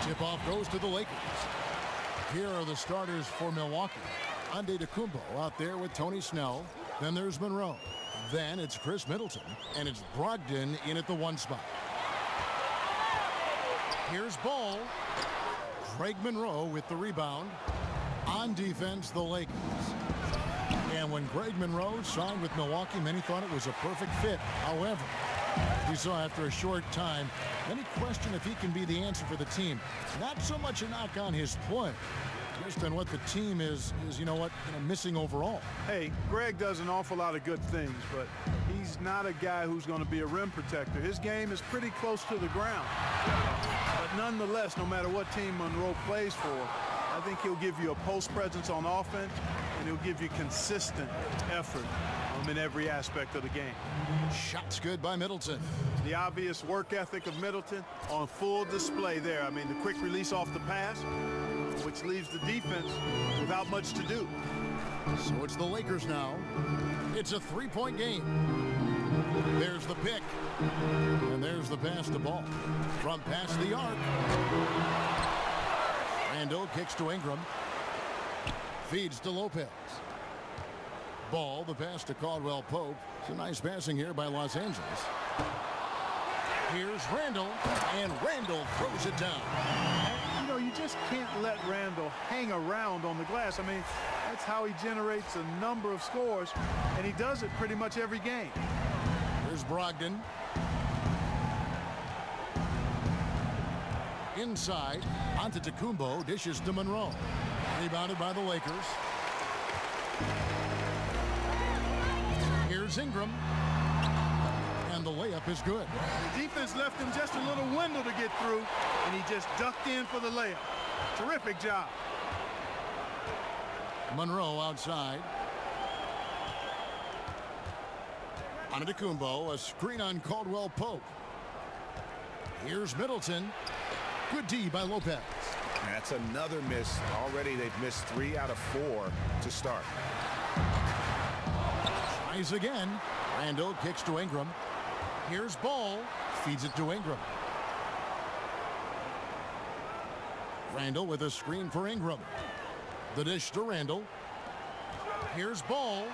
Tip-off goes to the Lakers. Here are the starters for Milwaukee. Antetokounmpo out there with Tony Snell. Then there's Monroe. Then it's Chris Middleton. And it's Brogdon in at the 1 spot. Here's Ball. Greg Monroe with the rebound. On defense, the Lakers. And when Greg Monroe signed with Milwaukee, many thought it was a perfect fit. However, we saw after a short time, many question if he can be the answer for the team. Not so much a knock on his play, just on what the team is missing overall. Hey, Greg does an awful lot of good things, but he's not a guy who's going to be a rim protector. His game is pretty close to the ground. But nonetheless, no matter what team Monroe plays for, I think he'll give you a post presence on offense, and he'll give you consistent effort in every aspect of the game. Shots good by Middleton. The obvious work ethic of Middleton on full display there. I mean, the quick release off the pass, which leaves the defense without much to do. So it's the Lakers now. It's a 3-point game. There's the pick. And there's the pass to Ball. From past the arc. Randall kicks to Ingram. Feeds to Lopez. Ball, the pass to Caldwell Pope. It's a nice passing here by Los Angeles. Here's Randall, and Randall throws it down. You know, you just can't let Randall hang around on the glass. I mean, that's how he generates a number of scores, and he does it pretty much every game. Here's Brogdon. Inside, Antetokounmpo dishes to Monroe. Rebounded by the Lakers. Here's Ingram. And the layup is good. The defense left him just a little window to get through, and he just ducked in for the layup. Terrific job. Monroe outside. Antetokounmpo, a screen on Caldwell Pope. Here's Middleton. Good D by Lopez. That's another miss. Already they've missed 3 out of 4 to start. Tries again. Randall kicks to Ingram. Here's Ball. Feeds it to Ingram. Randall with a screen for Ingram. The dish to Randall. Here's Ball.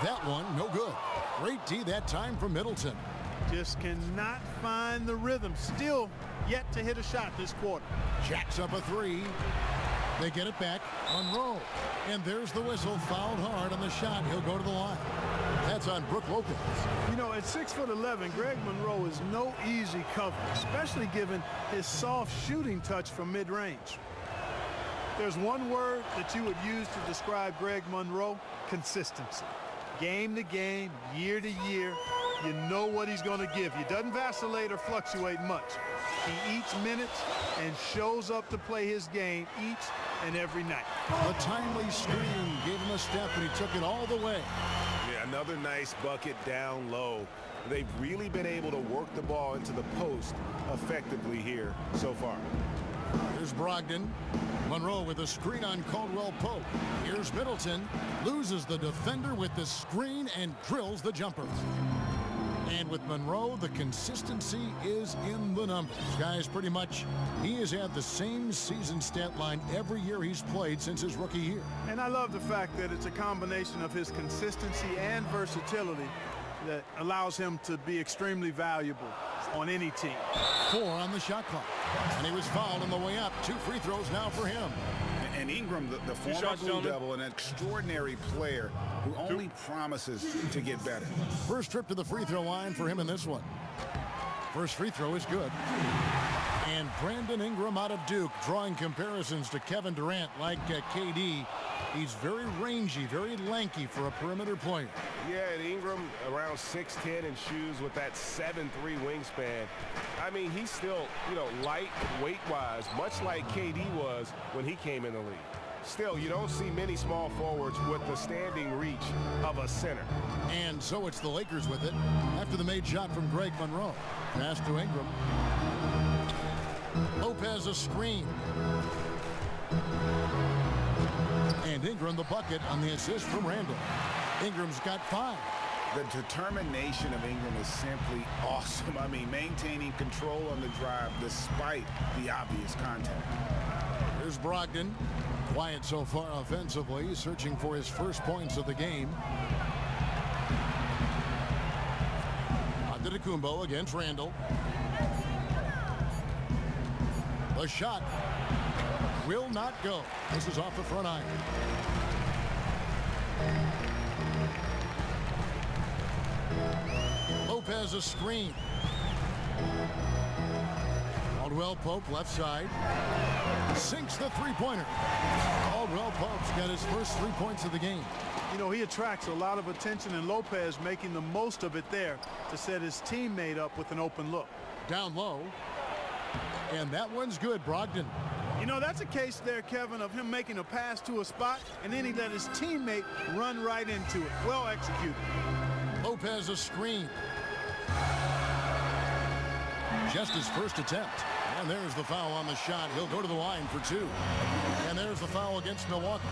That one, no good. Great D that time from Middleton. Just cannot find the rhythm. Still yet to hit a shot this quarter. Jacks up a 3. They get it back. Monroe. And there's the whistle. Fouled hard on the shot. He'll go to the line. That's thoughts on Brook Lopez? You know, at 6'11", Greg Monroe is no easy cover, especially given his soft shooting touch from mid-range. There's one word that you would use to describe Greg Monroe: consistency. Game to game, year to year, you know what he's going to give you. Doesn't vacillate or fluctuate much. He eats minutes and shows up to play his game each and every night. The timely screen gave him a step, and he took it all the way. Yeah, another nice bucket down low. They've really been able to work the ball into the post effectively here so far. Here's Brogdon. Monroe with a screen on Caldwell Pope. Here's Middleton. Loses the defender with the screen and drills the jumper. And with Monroe, the consistency is in the numbers. Guys, pretty much, he has had the same season stat line every year he's played since his rookie year. And I love the fact that it's a combination of his consistency and versatility that allows him to be extremely valuable on any team. 4 on the shot clock. And he was fouled on the way up. 2 free throws now for him. And Ingram, the former Blue Devil, an extraordinary player who only promises to get better. First trip to the free throw line for him in this one. First free throw is good. And Brandon Ingram out of Duke, drawing comparisons to Kevin Durant like KD. He's very rangy, very lanky for a perimeter player. Yeah, and Ingram around 6'10" in shoes with that 7'3" wingspan. I mean, he's still, light weight-wise, much like KD was when he came in the league. Still, you don't see many small forwards with the standing reach of a center. And so it's the Lakers with it after the made shot from Greg Monroe. Pass to Ingram. Lopez a screen. And Ingram the bucket on the assist from Randall. Ingram's got 5. The determination of Ingram is simply awesome. I mean, maintaining control on the drive despite the obvious contact. Here's Brogdon. Quiet so far offensively, searching for his first points of the game. Antetokounmpo against Randall. The shot will not go. This is off the front iron. Lopez a screen. Caldwell Pope left side. Sinks the three-pointer. Caldwell Pope's got his first 3 points of the game. You know, he attracts a lot of attention, and Lopez making the most of it there to set his teammate up with an open look. Down low. And that one's good, Brogdon. You know, that's a case there, Kevin, of him making a pass to a spot, and then he let his teammate run right into it. Well executed. Lopez a screen. Just his first attempt. And there's the foul on the shot. He'll go to the line for 2. And there's the foul against Milwaukee.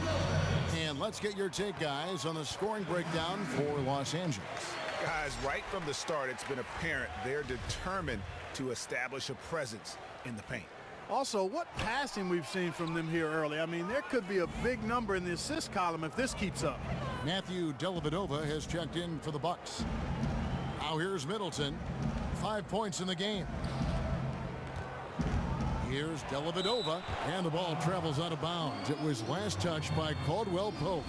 And let's get your take, guys, on the scoring breakdown for Los Angeles. Guys, right from the start, it's been apparent they're determined to establish a presence in the paint. Also, what passing we've seen from them here early. I mean, there could be a big number in the assist column if this keeps up. Matthew Dellavedova has checked in for the Bucks. Now here's Middleton. 5 points in the game. Here's Dellavedova, and the ball travels out of bounds. It was last touched by Caldwell Pope.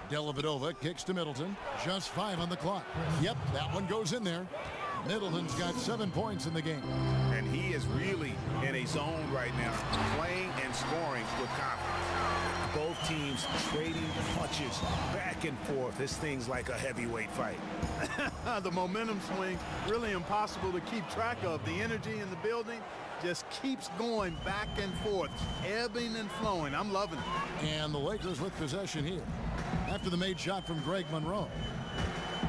Dellavedova kicks to Middleton. Just 5 on the clock. Yep, that one goes in there. Middleton's got 7 points in the game. And he is really in a zone right now, playing and scoring with confidence. Both teams trading punches back and forth. This thing's like a heavyweight fight. The momentum swing, really impossible to keep track of. The energy in the building just keeps going back and forth, ebbing and flowing. I'm loving it. And the Lakers with possession here after the made shot from Greg Monroe.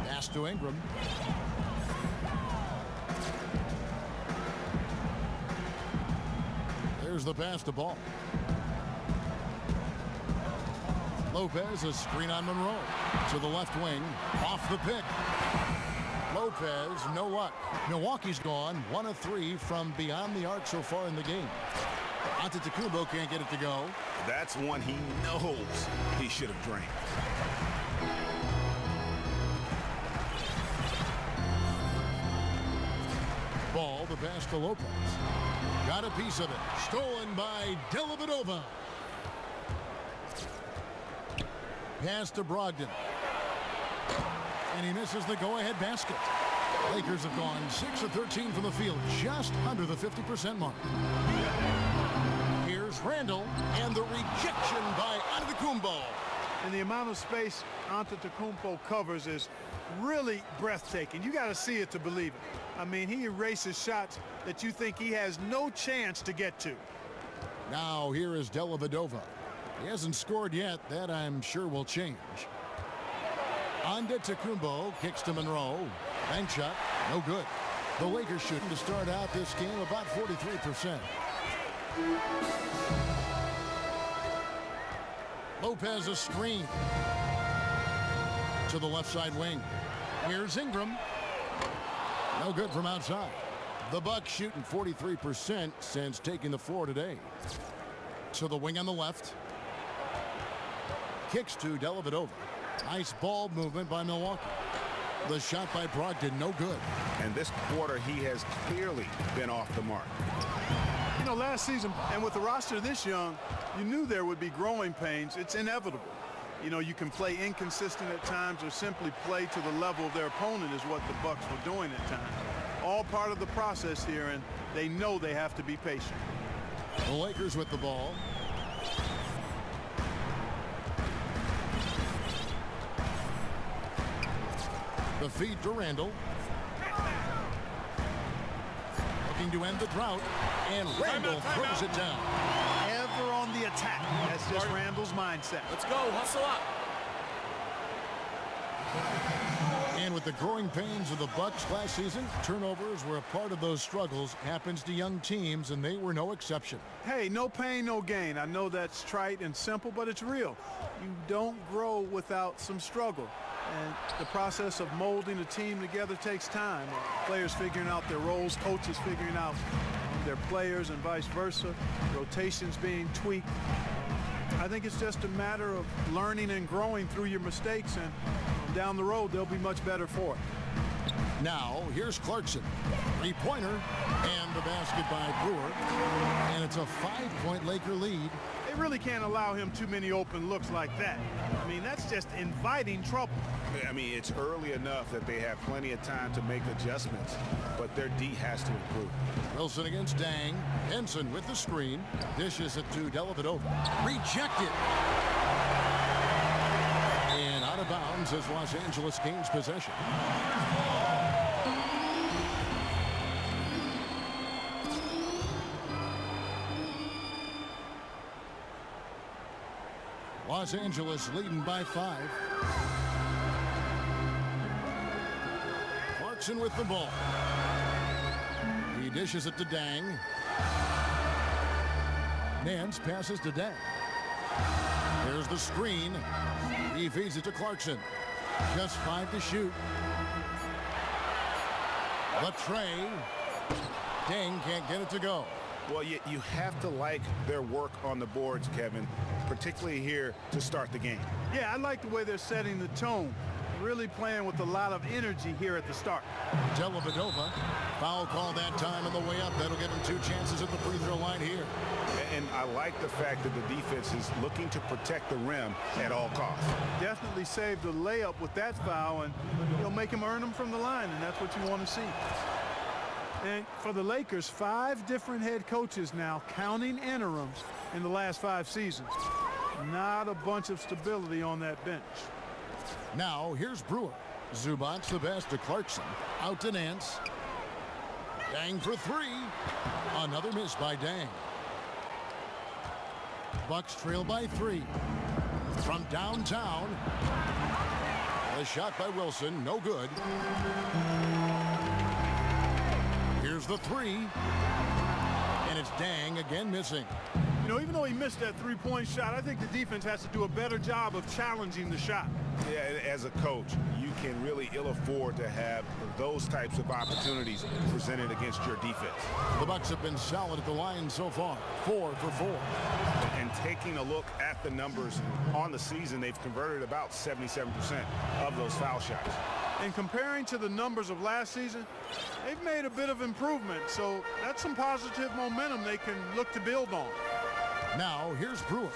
Pass to Ingram. There's the pass to Ball. Lopez, a screen on Monroe. To the left wing, off the pick. Lopez, no luck. Milwaukee's gone 1 of 3 from beyond the arc so far in the game. Antetokounmpo can't get it to go. That's one he knows he should have drained. Ball, the pass to Lopez. Got a piece of it. Stolen by Dellavedova. Pass to Brogdon. And he misses the go-ahead basket. Lakers have gone 6 of 13 from the field, just under the 50% mark. Here's Randall, and the rejection by Antetokounmpo. And the amount of space Antetokounmpo covers is really breathtaking. You got to see it to believe it. I mean, he erases shots that you think he has no chance to get to. Now here is Dellavedova. He hasn't scored yet. That I'm sure will change. Antetokounmpo kicks to Monroe. Bank shot, no good. The Lakers shooting to start out this game about 43%. Lopez a screen to the left side wing. Here's Ingram. No good from outside. The Bucks shooting 43% since taking the floor today. To the wing on the left. Kicks to Dellavedova. Nice ball movement by Milwaukee. The shot by Brogdon, no good. And this quarter, he has clearly been off the mark. You know, last season, and with the roster this young, you knew there would be growing pains. It's inevitable. You know, you can play inconsistent at times or simply play to the level of their opponent is what the Bucks were doing at times. All part of the process here, and they know they have to be patient. The Lakers with the ball. The feed to Randall. Looking to end the drought, and Randall throws it down. Ever on the attack. That's just Randall's mindset. Let's go, hustle up. And with the growing pains of the Bucks last season, turnovers were a part of those struggles. Happens to young teams, and they were no exception. Hey, no pain, no gain. I know that's trite and simple, but it's real. You don't grow without some struggle. And the process of molding a team together takes time. Players figuring out their roles, coaches figuring out their players and vice versa, rotations being tweaked. I think it's just a matter of learning and growing through your mistakes, and down the road, they'll be much better for it. Now, here's Clarkson. Three-pointer, and the basket by Brewer. And it's a 5-point Laker lead. They really can't allow him too many open looks like that. I mean, that's just inviting trouble. I mean, it's early enough that they have plenty of time to make adjustments, but their D has to improve. Wilson against Dang. Henson with the screen. Dishes it to Dellavedova. Rejected. And out of bounds as Los Angeles gains possession. Los Angeles leading by 5. Clarkson with the ball. He dishes it to Dang. Nance passes to Dang. There's the screen. He feeds it to Clarkson. Just 5 to shoot. The tray. Dang can't get it to go. Well, you have to like their work on the boards, Kevin, particularly here to start the game. Yeah, I like the way they're setting the tone. Really playing with a lot of energy here at the start. Dellavedova. Foul call that time on the way up. That'll give him 2 chances at the free throw line here. And I like the fact that the defense is looking to protect the rim at all costs. Definitely saved the layup with that foul, and you'll make him earn them from the line, and that's what you want to see. And for the Lakers, 5 different head coaches now, counting interims in the last 5 seasons. Not a bunch of stability on that bench. Now, here's Brewer. Zubac's the best to Clarkson. Out to Nance. Dang for 3. Another miss by Dang. Bucks trail by 3. From downtown. The shot by Wilson, no good. Here's the 3. And it's Dang again missing. You know, even though he missed that three-point shot, I think the defense has to do a better job of challenging the shot. Yeah, as a coach, you can really ill afford to have those types of opportunities presented against your defense. The Bucks have been solid at the line so far, 4 for 4. And taking a look at the numbers on the season, they've converted about 77% of those foul shots. And comparing to the numbers of last season, they've made a bit of improvement. So that's some positive momentum they can look to build on. Now, here's Brewer.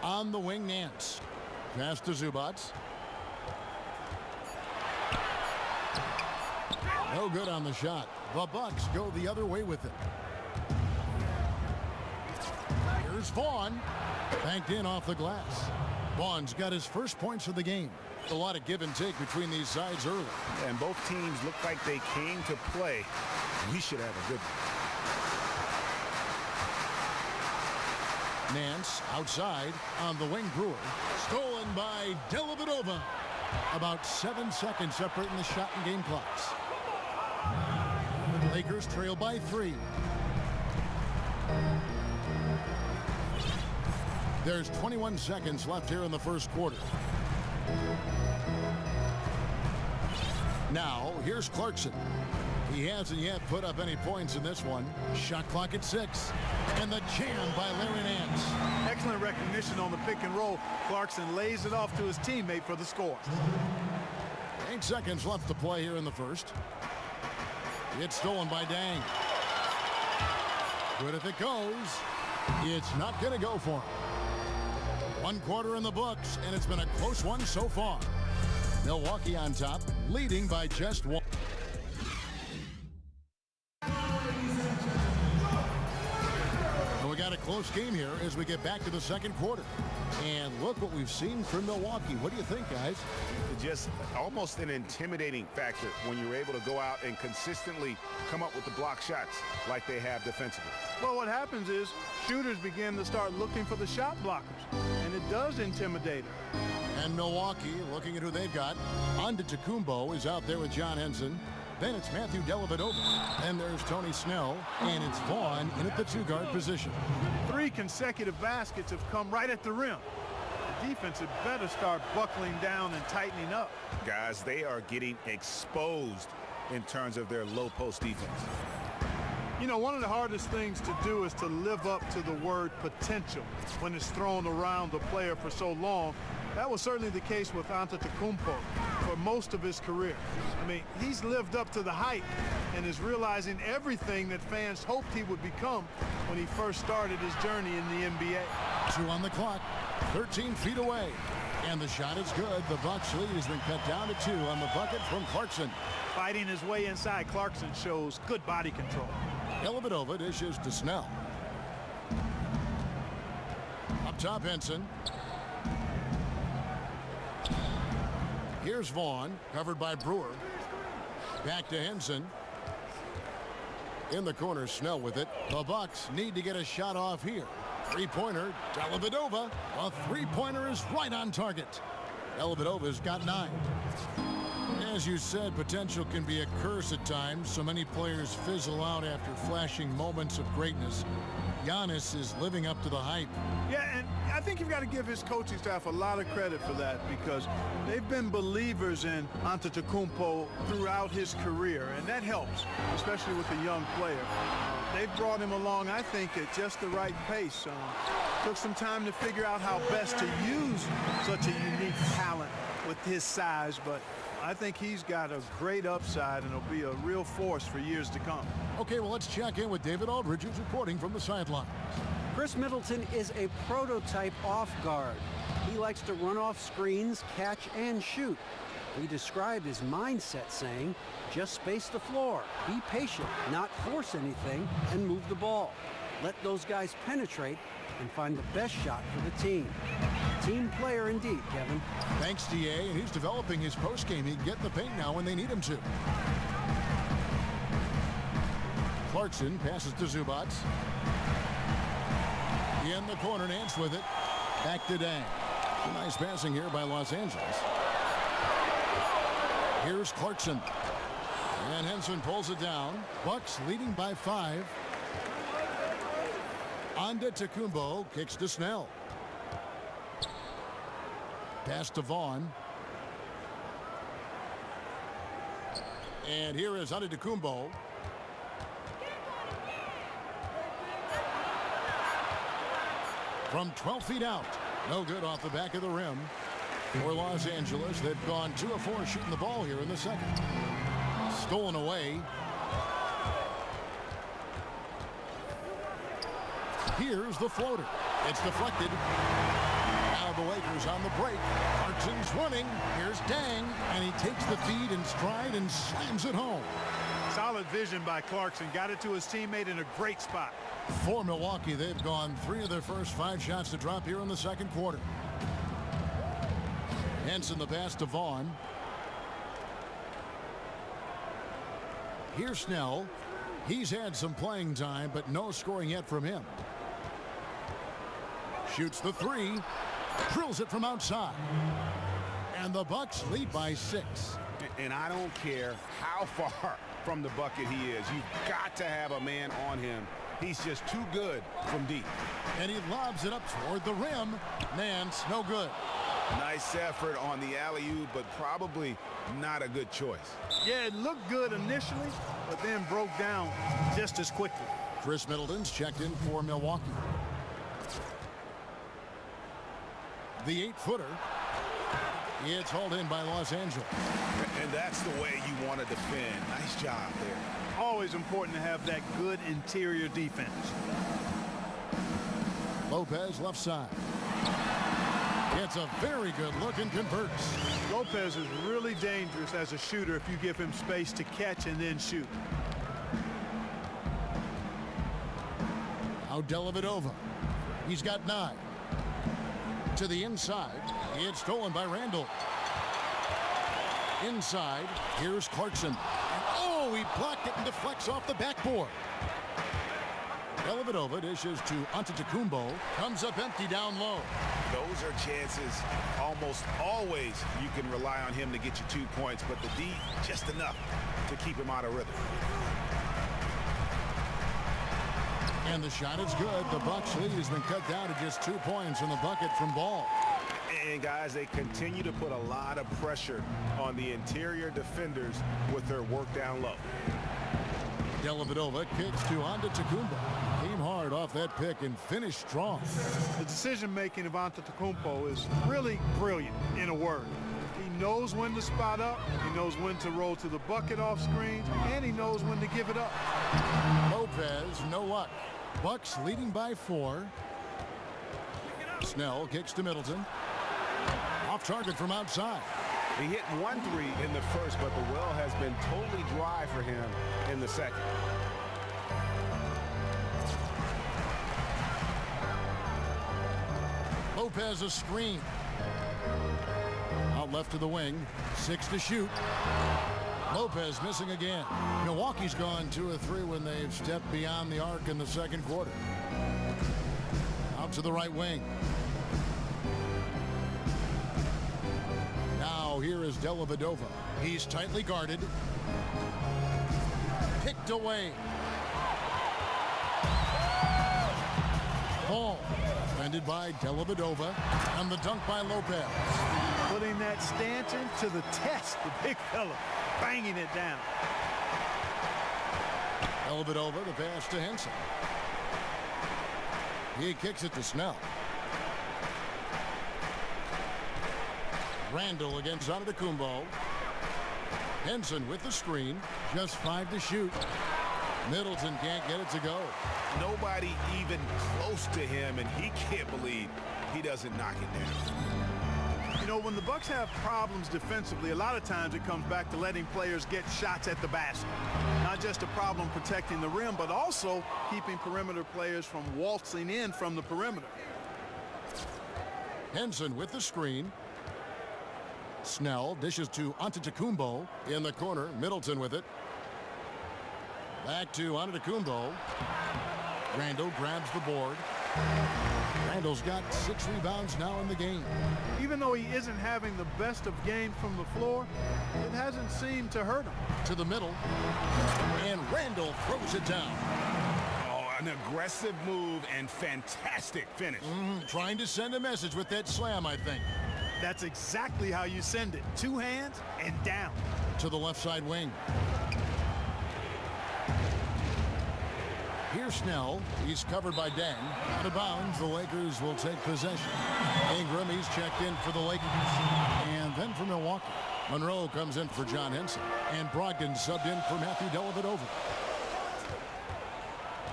On the wing, Nance. Pass to Zubats. No good on the shot. The Bucks go the other way with it. Here's Vaughn. Banked in off the glass. Vaughn's got his first points of the game. A lot of give and take between these sides early. And both teams look like they came to play. We should have a good one. Nance outside on the wing. Brewer. Stolen by Dellavedova. About 7 seconds separating the shot and game clocks. Lakers trail by 3. There's 21 seconds left here in the first quarter. Now, here's Clarkson. He hasn't yet put up any points in this one. Shot clock at 6. And the jam by Larry Nance. Excellent recognition on the pick and roll. Clarkson lays it off to his teammate for the score. 8 seconds left to play here in the first. It's stolen by Dang. Good if it goes. It's not going to go for him. 1 quarter in the books, and it's been a close one so far. Milwaukee on top, leading by just 1. And we got a close game here as we get back to the second quarter. And look what we've seen from Milwaukee. What do you think, guys? Just almost an intimidating factor when you're able to go out and consistently come up with the block shots like they have defensively. Well, what happens is shooters begin to start looking for the shot blockers, and it does intimidate them. And Milwaukee, looking at who they've got, Antetokounmpo is out there with John Henson. Then it's Matthew Dellavedova. Then there's Tony Snell, and it's Vaughn in at the 2-guard position. 3 consecutive baskets have come right at the rim. The defense had better start buckling down and tightening up. Guys, they are getting exposed in terms of their low post defense. You know, one of the hardest things to do is to live up to the word potential when it's thrown around the player for so long. That was certainly the case with Antetokounmpo for most of his career. I mean, he's lived up to the hype and is realizing everything that fans hoped he would become when he first started his journey in the NBA. 2 on the clock, 13 feet away. And the shot is good. The Bucks lead has been cut down to 2 on the bucket from Clarkson. Fighting his way inside, Clarkson shows good body control. Dellavedova dishes to Snell. Up top, Henson. Here's Vaughn, covered by Brewer. Back to Henson. In the corner, Snell with it. The Bucks need to get a shot off here. 3-pointer, Dellavedova. A 3-pointer is right on target. Dellavedova's got 9. As you said, potential can be a curse at times. So many players fizzle out after flashing moments of greatness. Giannis is living up to the hype. Yeah, and I think you've got to give his coaching staff a lot of credit for that because they've been believers in Antetokounmpo throughout his career, and that helps, especially with a young player. They've brought him along, I think, at just the right pace. Took some time to figure out how best to use such a unique talent with his size, but I think he's got a great upside and will be a real force for years to come. Okay, well, let's check in with David Aldridge, who's reporting from the sideline. Chris Middleton is a prototype off guard. He likes to run off screens, catch, and shoot. He described his mindset saying, just space the floor, be patient, not force anything, and move the ball. Let those guys penetrate and find the best shot for the team. Team player indeed, Kevin. Thanks, D.A., and he's developing his postgame. He can get in the paint now when they need him to. Clarkson passes to Zubats. In the corner, Nance with it. Back to Dang. Nice passing here by Los Angeles. Here's Clarkson. And Henson pulls it down. Bucks leading by 5. Antetokounmpo kicks to Snell. Pass to Vaughn. And here is Antetokounmpo. From 12 feet out. No good off the back of the rim. For Los Angeles, they've gone 2 of 4 shooting the ball here in the second. Stolen away. Here's the floater. It's deflected. Now the Lakers on the break. Clarkson's running. Here's Dang. And he takes the feed in stride and slams it home. Solid vision by Clarkson. Got it to his teammate in a great spot. For Milwaukee, they've gone 3 of their first 5 shots to drop here in the second quarter. Henson the pass to Vaughn. Here's Snell. He's had some playing time, but no scoring yet from him. Shoots the 3. Drills it from outside. And the Bucks lead by 6. And I don't care how far from the bucket he is. You've got to have a man on him. He's just too good from deep. And he lobs it up toward the rim. Nance, no good. Nice effort on the alley-oop, but probably not a good choice. Yeah, it looked good initially, but then broke down just as quickly. Chris Middleton's checked in for Milwaukee. The 8-footer. It's hauled in by Los Angeles. And that's the way you want to defend. Nice job there. Always important to have that good interior defense. Lopez left side. It's a very good look and converts. Lopez is really dangerous as a shooter if you give him space to catch and then shoot. Now Dellavedova. He's got 9. To the inside. It's stolen by Randall. Inside. Here's Clarkson. And oh, he blocked it and deflects off the backboard. Dellavedova dishes to Antetokounmpo. Comes up empty down low. Those are chances almost always you can rely on him to get you 2 points, but the D just enough to keep him out of rhythm. And the shot is good. The Bucks lead has been cut down to just 2 points in the bucket from Ball. And guys, they continue to put a lot of pressure on the interior defenders with their work down low. Dellavedova kicks to Antetokounmpo. Came hard off that pick and finished strong. The decision-making of Antetokounmpo is really brilliant, in a word. He knows when to spot up, he knows when to roll to the bucket off screens, and he knows when to give it up. Lopez, no luck. Bucks leading by 4. Snell kicks to Middleton. Off target from outside. He hit 1 3 in the first, but the well has been totally dry for him in the second. Lopez a screen. Out left to the wing. 6 to shoot. Lopez missing again. Milwaukee's gone 2 of 3 when they've stepped beyond the arc in the second quarter. Out to the right wing. Now here is Dellavedova. He's tightly guarded. Picked away. Ball defended by Dellavedova, and the dunk by Lopez. Putting that stanchion to the test, the big fella, banging it down. Dellavedova, the pass to Henson. He kicks it to Snell. Randall against Antetokounmpo. Henson with the screen. Just 5 to shoot. Middleton can't get it to go. Nobody even close to him, and he can't believe he doesn't knock it down. You know, when the Bucks have problems defensively, a lot of times it comes back to letting players get shots at the basket. Not just a problem protecting the rim, but also keeping perimeter players from waltzing in from the perimeter. Henson with the screen. Snell dishes to Antetokounmpo in the corner. Middleton with it. Back to Antetokounmpo. Randall grabs the board. Randall's got 6 rebounds now in the game. Even though he isn't having the best of games from the floor, it hasn't seemed to hurt him. To the middle. And Randall throws it down. Oh, an aggressive move and fantastic finish. Trying to send a message with that slam, I think. That's exactly how you send it. 2 hands and down. To the left side wing. Here's Snell. He's covered by Deng. Out of bounds, the Lakers will take possession. Ingram, he's checked in for the Lakers. And then for Milwaukee, Monroe comes in for John Henson. And Brogdon subbed in for Matthew Dellavedova.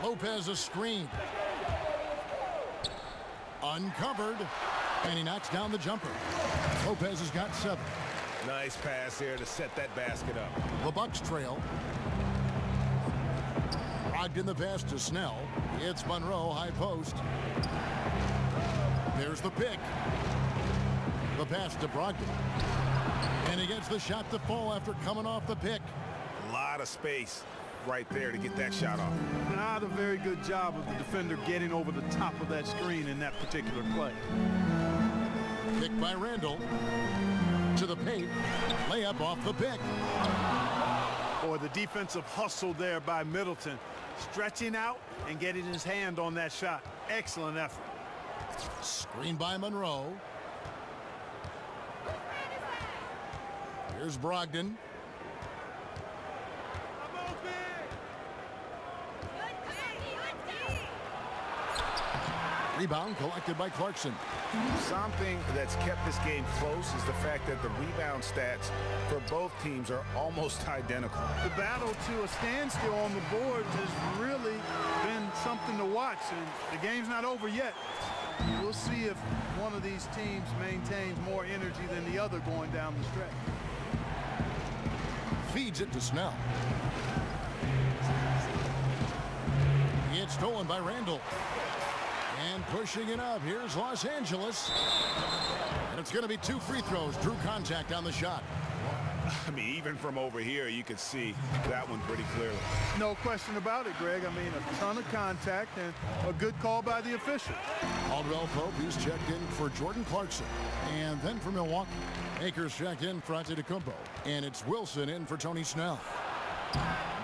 Lopez a screen. Uncovered. And he knocks down the jumper. Lopez has got 7. Nice pass here to set that basket up. The Bucks trail. Brogdon the pass to Snell. It's Monroe, high post. There's the pick. The pass to Brogdon. And he gets the shot to fall after coming off the pick. A lot of space right there to get that shot off. Not a very good job of the defender getting over the top of that screen in that particular play. Pick by Randall. To the paint. Layup off the pick. Or the defensive hustle there by Middleton. Stretching out and getting his hand on that shot. Excellent effort. Screen by Monroe. Here's Brogdon. Rebound collected by Clarkson. Something that's kept this game close is the fact that the rebound stats for both teams are almost identical. The battle to a standstill on the boards has really been something to watch, and the game's not over yet. We'll see if one of these teams maintains more energy than the other going down the stretch. Feeds it to Snell. It's stolen by Randall. And pushing it up, here's Los Angeles. And it's going to be 2 free throws. Drew contact on the shot. I mean, even from over here, you could see that one pretty clearly. No question about it, Greg. I mean, a ton of contact and a good call by the official. Caldwell Pope, he's checked in for Jordan Clarkson. And then for Milwaukee, Akers checked in for Antetokounmpo. And it's Wilson in for Tony Snell.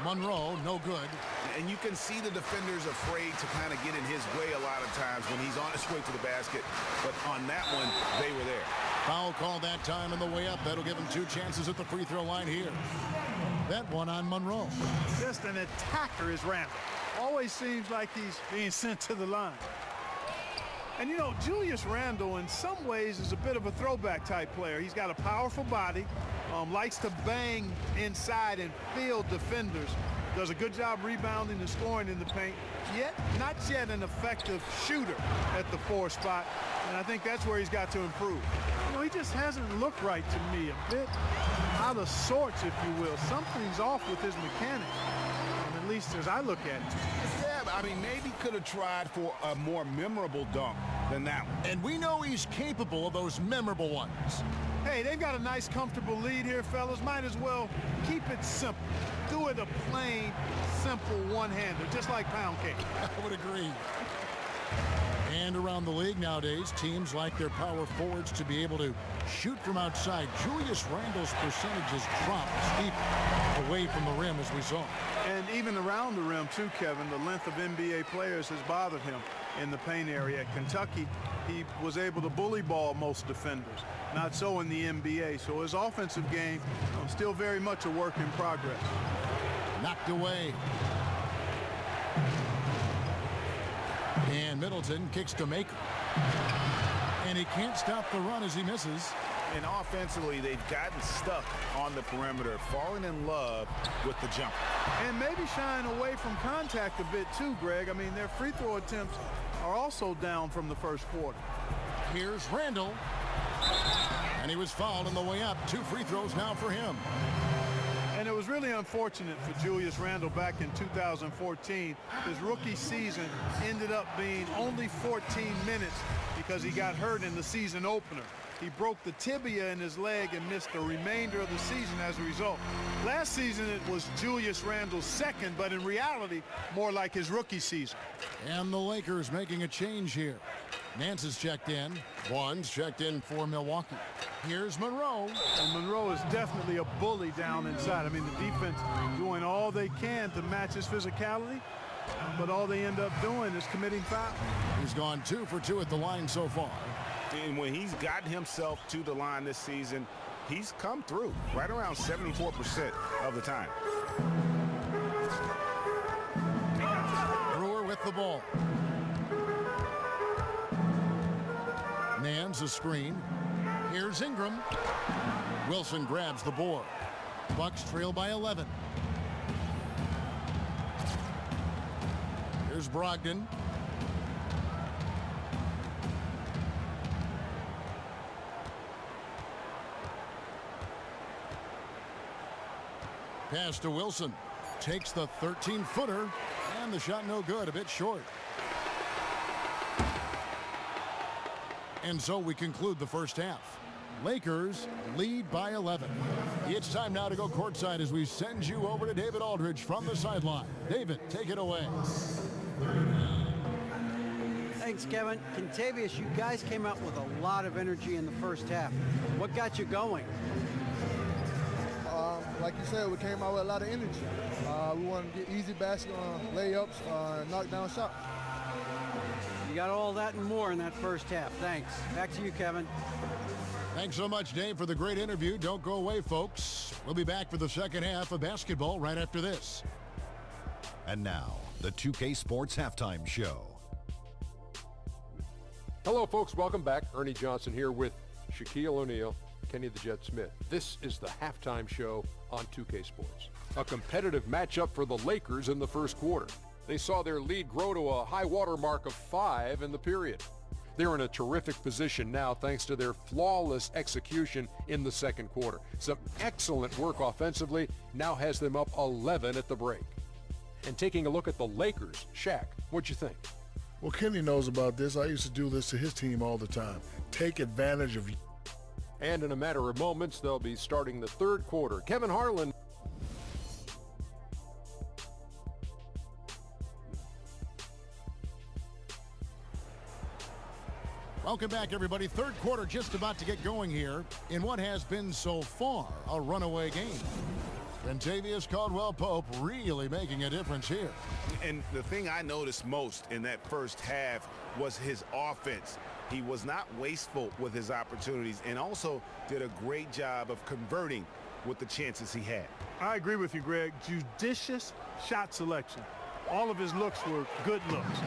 Monroe, no good. And you can see the defenders afraid to kind of get in his way a lot of times when he's on his way to the basket. But on that one, they were there. Foul call that time on the way up. That'll give him 2 chances at the free throw line here. That one on Monroe. Just an attacker is Randall. Always seems like he's being sent to the line. And, you know, Julius Randle in some ways is a bit of a throwback type player. He's got a powerful body, likes to bang inside and field defenders, does a good job rebounding and scoring in the paint, yet not yet an effective shooter at the 4 spot. And I think that's where he's got to improve. You know, he just hasn't looked right to me, a bit out of sorts, if you will. Something's off with his mechanics, at least as I look at it. Yeah, I mean, maybe could have tried for a more memorable dunk than that one. And we know he's capable of those memorable ones. Hey, they've got a nice, comfortable lead here, fellas. Might as well keep it simple. Do it a plain, simple one-hander, just like pound cake. I would agree. And around the league nowadays, teams like their power forwards to be able to shoot from outside. Julius Randle's percentages dropped steep away from the rim, as we saw. And even around the rim, too, Kevin, the length of NBA players has bothered him in the paint area. At Kentucky, he was able to bully ball most defenders. Not so in the NBA. So his offensive game still very much a work in progress. Knocked away. And Middleton kicks to Maker. And he can't stop the run as he misses. And offensively, they've gotten stuck on the perimeter, falling in love with the jumper. And maybe shying away from contact a bit too, Greg. I mean, their free throw attempts are also down from the first quarter. Here's Randle. And he was fouled on the way up. 2 free throws now for him. And it was really unfortunate for Julius Randle back in 2014. His rookie season ended up being only 14 minutes because he got hurt in the season opener. He broke the tibia in his leg and missed the remainder of the season as a result. Last season it was Julius Randle's second, but in reality, more like his rookie season. And the Lakers making a change here. Nance is checked in. Vaughn's checked in for Milwaukee. Here's Monroe. And Monroe is definitely a bully down inside. I mean, the defense doing all they can to match his physicality, but all they end up doing is committing fouls. He's gone 2 for 2 at the line so far. And when he's gotten himself to the line this season, he's come through right around 74% of the time. Brewer with the ball. Nance a screen. Here's Ingram. Wilson grabs the board. Bucks trail by 11. Here's Brogdon. Pass to Wilson. Takes the 13-footer. And the shot no good, a bit short. And so we conclude the first half. Lakers lead by 11. It's time now to go courtside as we send you over to David Aldridge from the sideline. David, take it away. Thanks, Kevin. Contavious, you guys came out with a lot of energy in the first half. What got you going? Like you said, we came out with a lot of energy. We wanted to get easy basket layups, knock down shots. You got all that and more in that first half. Thanks. Back to you, Kevin. Thanks so much, Dave, for the great interview. Don't go away, folks. We'll be back for the second half of basketball right after this. And now, the 2K Sports Halftime Show. Hello, folks. Welcome back. Ernie Johnson here with Shaquille O'Neal, Kenny the Jet Smith. This is the halftime show on 2K Sports. A competitive matchup for the Lakers in the first quarter. They saw their lead grow to a high water mark of 5 in the period. They're in a terrific position now thanks to their flawless execution in the second quarter. Some excellent work offensively now has them up 11 at the break. And taking a look at the Lakers, Shaq, what'd you think? Well, Kenny knows about this. I used to do this to his team all the time. Take advantage of you. And in a matter of moments, they'll be starting the third quarter. Kevin Harlan. Welcome back, everybody. Third quarter just about to get going here in what has been so far a runaway game. Kentavious Caldwell-Pope really making a difference here. And the thing I noticed most in that first half was his offense. He was not wasteful with his opportunities and also did a great job of converting with the chances he had. I agree with you, Greg. Judicious shot selection. All of his looks were good looks.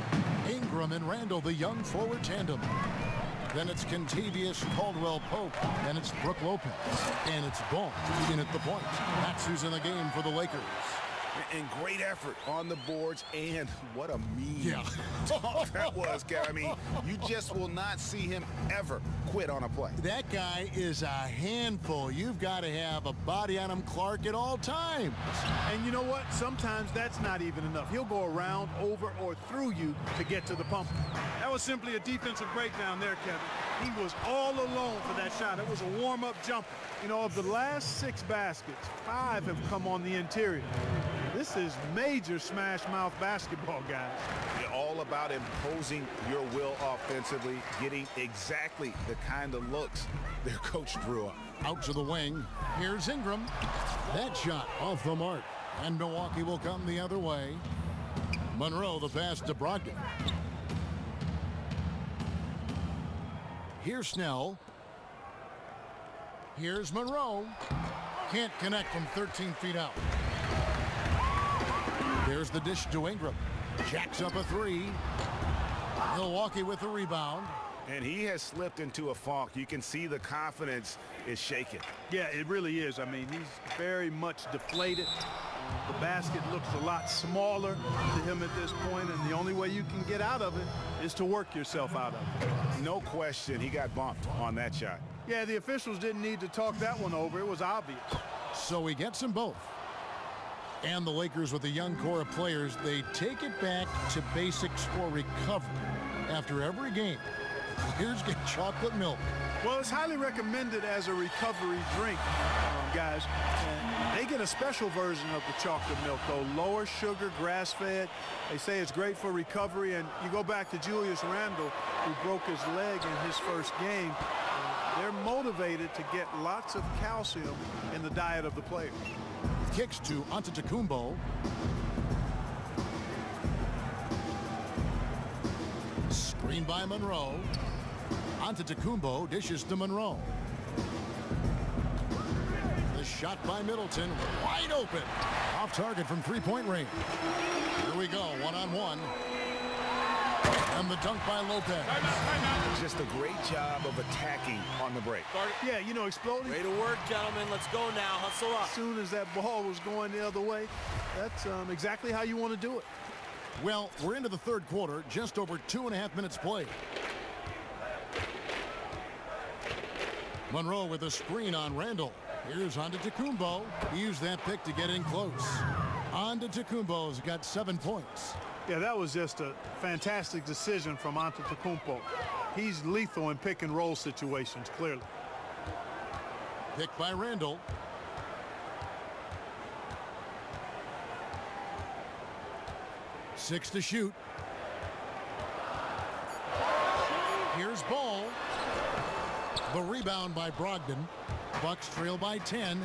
Ingram and Randle, the young forward tandem. Then it's Kentavious Caldwell-Pope. Then it's Brook Lopez. And it's Ball in at the point. That's who's in the game for the Lakers. And great effort on the boards, and what a mean talk that was, Gary. I mean, you just will not see him ever quit on a play. That guy is a handful. You've got to have a body on him, Clark, at all times. And you know what? Sometimes that's not even enough. He'll go around, over, or through you to get to the pump. That was simply a defensive breakdown there, Kevin. He was all alone for that shot. It was a warm-up jumper. You know, of the last 6 baskets, 5 have come on the interior. This is major smash-mouth basketball, guys. You're all about imposing your will offensively, getting exactly the kind of looks their coach drew up. Out to the wing. Here's Ingram. That shot off the mark. And Milwaukee will come the other way. Monroe, the pass to Brogdon. Here's Snell. Here's Monroe. Can't connect from 13 feet out. There's the dish to Ingram. Jacks up a 3. Milwaukee with the rebound. And he has slipped into a funk. You can see the confidence is shaken. Yeah, it really is. I mean, he's very much deflated. The basket looks a lot smaller to him at this point, and the only way you can get out of it is to work yourself out of it. No question, he got bumped on that shot. Yeah, the officials didn't need to talk that one over. It was obvious. So he gets them both. And the Lakers, with a young core of players, they take it back to basics for recovery. After every game, Here's get chocolate milk. Well, it's highly recommended as a recovery drink, guys. And they get a special version of the chocolate milk, though. Lower sugar, grass-fed. They say it's great for recovery. And you go back to Julius Randle, who broke his leg in his first game. They're motivated to get lots of calcium in the diet of the player. Kicks to Antetokounmpo. Screen by Monroe. Antetokounmpo dishes to Monroe. The shot by Middleton, wide open. Off target from three-point range. Here we go, one-on-one. And the dunk by Lopez. Just a great job of attacking on the break. Yeah, you know, exploding. Way to work, gentlemen. Let's go now. Hustle up. As soon as that ball was going the other way, that's exactly how you want to do it. Well, we're into the third quarter, just over 2.5 minutes played. Monroe with a screen on Randle. Here's Antetokounmpo. He used that pick to get in close. Antetokounmpo's got 7 points. Yeah, that was just a fantastic decision from Antetokounmpo. He's lethal in pick and roll situations, clearly. Pick by Randle. Six to shoot. Here's Ball. The rebound by Brogdon. Bucks trail by 10.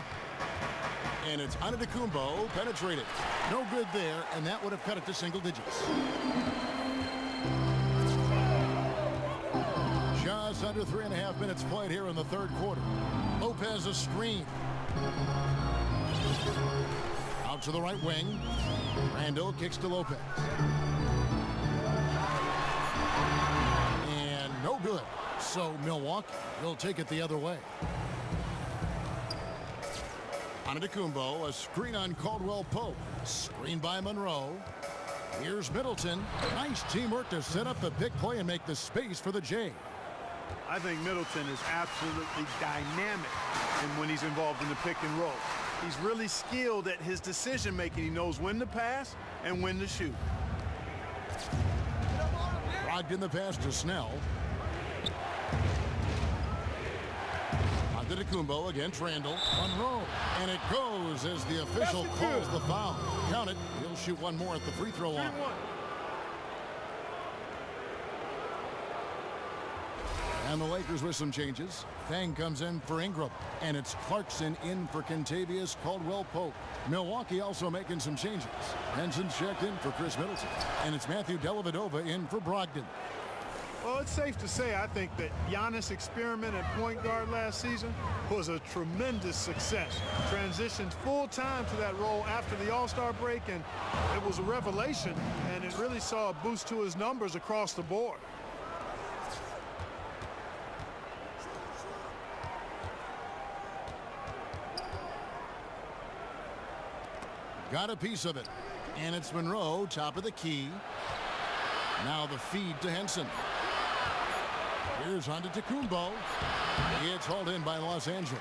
And it's Antetokounmpo penetrated. No good there, and that would have cut it to single digits. Just under 3.5 minutes played here in the third quarter. Lopez a screen. Out to the right wing. Randle kicks to Lopez. And no good. So Milwaukee will take it the other way. Antetokounmpo, a screen on Caldwell Pope. Screen by Monroe. Here's Middleton. Nice teamwork to set up the big play and make the space for the J. I think Middleton is absolutely dynamic when he's involved in the pick and roll. He's really skilled at his decision making. He knows when to pass and when to shoot. Brogdon the pass to Snell. Antetokounmpo against Randle. Monroe. And it goes as the official calls the foul. Count it. He'll shoot one more at the free throw line. And the Lakers with some changes. Fang comes in for Ingram. And it's Clarkson in for Kentavious Caldwell-Pope. Milwaukee also making some changes. Henson's checked in for Chris Middleton. And it's Matthew Dellavedova in for Brogdon. Well, it's safe to say, I think, that Giannis' experiment at point guard last season was a tremendous success. Transitioned full-time to that role after the All-Star break, and it was a revelation, and it really saw a boost to his numbers across the board. Got a piece of it. And it's Monroe, top of the key. Now the feed to Henson. Here's Antetokounmpo. It's hauled in by Los Angeles.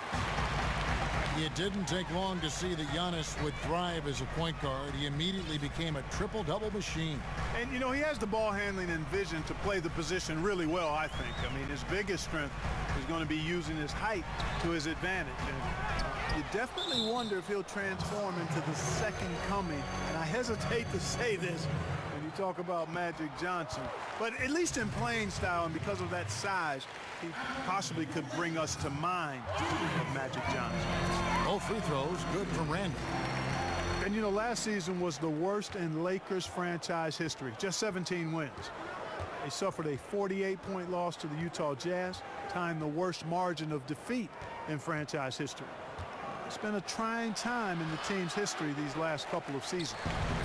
It didn't take long to see that Giannis would thrive as a point guard. He immediately became a triple-double machine. And, you know, he has the ball handling and vision to play the position really well, I think. I mean, his biggest strength is going to be using his height to his advantage. And you definitely wonder if he'll transform into the second coming. And I hesitate to say this when you talk about Magic Johnson. But at least in playing style and because of that size, he possibly could bring us to mind of Magic Johnson. Both free throws good from Randle. And, you know, last season was the worst in Lakers franchise history. Just 17 wins. They suffered a 48-point loss to the Utah Jazz, tying the worst margin of defeat in franchise history. It's been a trying time in the team's history these last couple of seasons.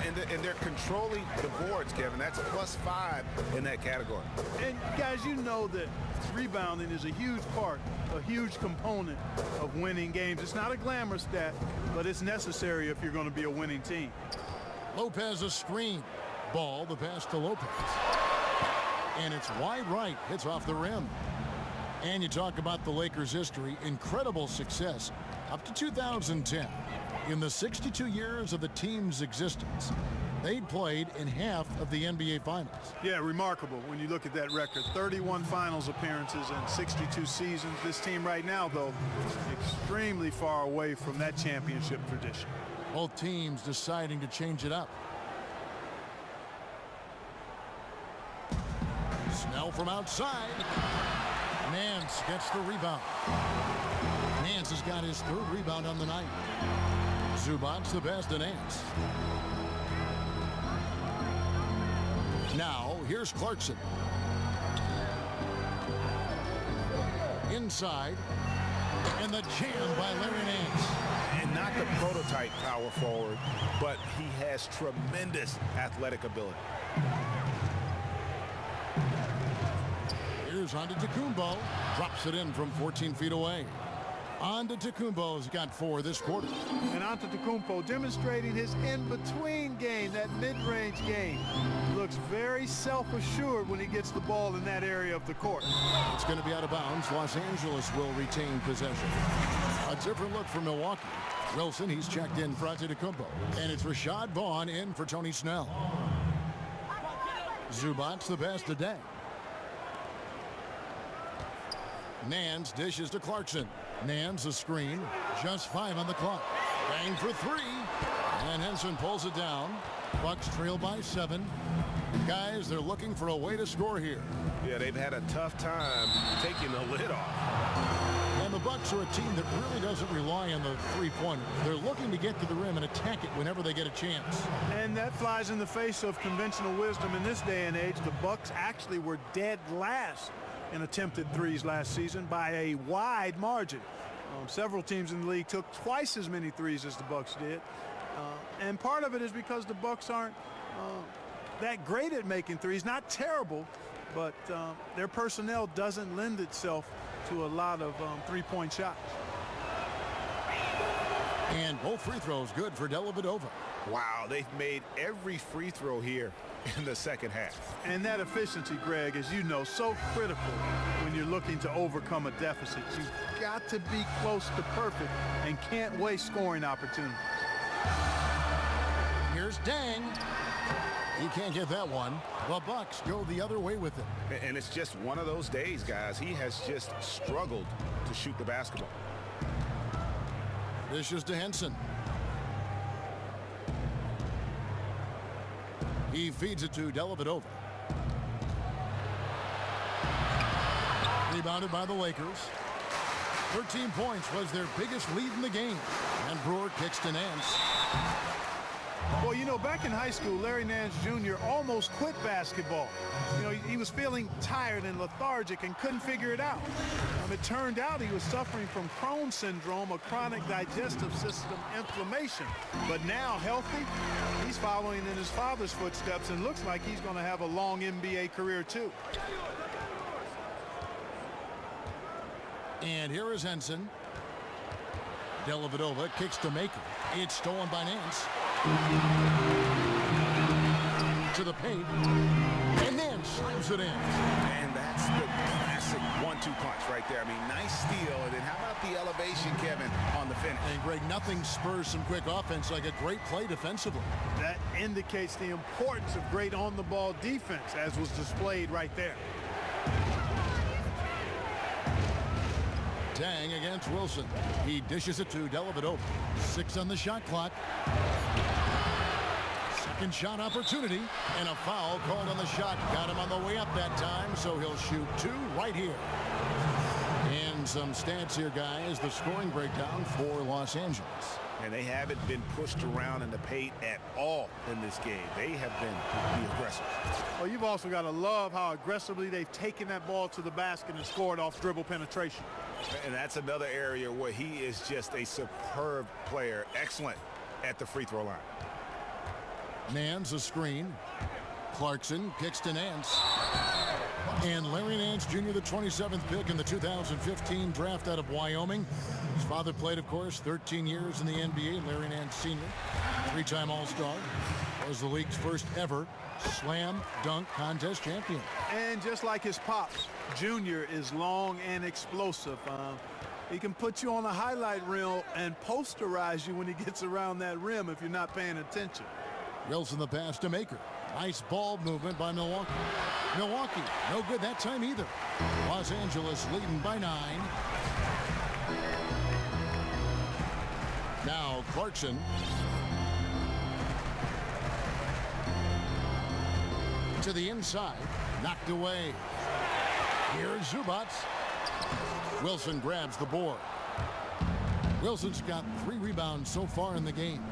And they're controlling the boards, Kevin. That's +5 in that category. And, guys, you know that rebounding is a huge part, a huge component of winning games. It's not a glamour stat, but it's necessary if you're going to be a winning team. Lopez a screen. Ball, the pass to Lopez. And it's wide right. Hits off the rim. And you talk about the Lakers' history. Incredible success up to 2010. In the 62 years of the team's existence, They'd played in half of the NBA Finals. Yeah, remarkable when you look at that record. 31 finals appearances in 62 seasons. This team right now, though, extremely far away from that championship tradition. Both teams deciding to change it up. Snell from outside. Nance gets the rebound. Nance has got his 3rd rebound on the night. Zubac's the best to Nance. Now, here's Clarkson. Inside. And the jam by Larry Nance. And not the prototype power forward, but he has tremendous athletic ability. Here's Antetokounmpo. Drops it in from 14 feet away. Antetokounmpo's got 4 this quarter. And Antetokounmpo demonstrating his in-between game, that mid-range game. Looks very self-assured when he gets the ball in that area of the court. It's going to be out of bounds. Los Angeles will retain possession. A different look for Milwaukee. Wilson, he's checked in for Antetokounmpo. And it's Rashad Vaughn in for Tony Snell. Zubac's the best today. Nance dishes to Clarkson. Nance a screen. Just 5 on the clock. Bang for 3. And Henson pulls it down. Bucks trail by 7. Guys, they're looking for a way to score here. Yeah, they've had a tough time taking the lid off. And the Bucks are a team that really doesn't rely on the three-pointer. They're looking to get to the rim and attack it whenever they get a chance. And that flies in the face of conventional wisdom in this day and age. The Bucks actually were dead last in attempted threes last season by a wide margin. Several teams in the league took twice as many threes as the Bucks did. And part of it is because the Bucks aren't that great at making threes. Not terrible, but their personnel doesn't lend itself to a lot of three-point shots. And both free throws good for Dellavedova. Wow, they've made every free throw here in the second half. And that efficiency, Greg, as you know, so critical when you're looking to overcome a deficit. You've got to be close to perfect and can't waste scoring opportunities. Here's Dang. He can't get that one. The Bucks go the other way with it. And it's just one of those days, guys. He has just struggled to shoot the basketball. Dishes to Henson. He feeds it to Dellavedova. Rebounded by the Lakers. 13 points was their biggest lead in the game. And Brewer kicks to Nance. Well, you know, back in high school, Larry Nance Jr. almost quit basketball. You know, he was feeling tired and lethargic and couldn't figure it out. It turned out he was suffering from Crohn's syndrome, a chronic digestive system inflammation. But now, healthy, he's following in his father's footsteps and looks like he's going to have a long NBA career, too. And here is Henson. Dellavedova kicks to Maker. It's stolen by Nance. To the paint. And then slams it in. And that's the classic 1-2 punch right there. I mean, nice steal. And then how about the elevation, Kevin, on the finish? And Greg, nothing spurs some quick offense like a great play defensively. That indicates the importance of great on-the-ball defense, as was displayed right there. Dang against Wilson. He dishes it to Dellavedova. 6 on the shot clock. Second shot opportunity. And a foul called on the shot. Got him on the way up that time, so he'll shoot 2 right here. And some stats here, guys. The scoring breakdown for Los Angeles. And they haven't been pushed around in the paint at all in this game. They have been the aggressors. Well, you've also got to love how aggressively they've taken that ball to the basket and scored off dribble penetration. And that's another area where he is just a superb player. Excellent at the free throw line. Nance a screen. Clarkson kicks to Nance. And Larry Nance Jr., the 27th pick in the 2015 draft out of Wyoming. His father played, of course, 13 years in the NBA. Larry Nance Sr., 3-time All-Star, was the league's first ever slam dunk contest champion. And just like his pops, Junior is long and explosive. He can put you on a highlight reel and posterize you when he gets around that rim if you're not paying attention. Wilson the pass to Maker. Nice ball movement by Milwaukee. Milwaukee, no good that time either. Los Angeles leading by 9. Now Clarkson. To the inside, knocked away. Here's Zubats. Wilson grabs the board. Wilson's got 3 rebounds so far in the game.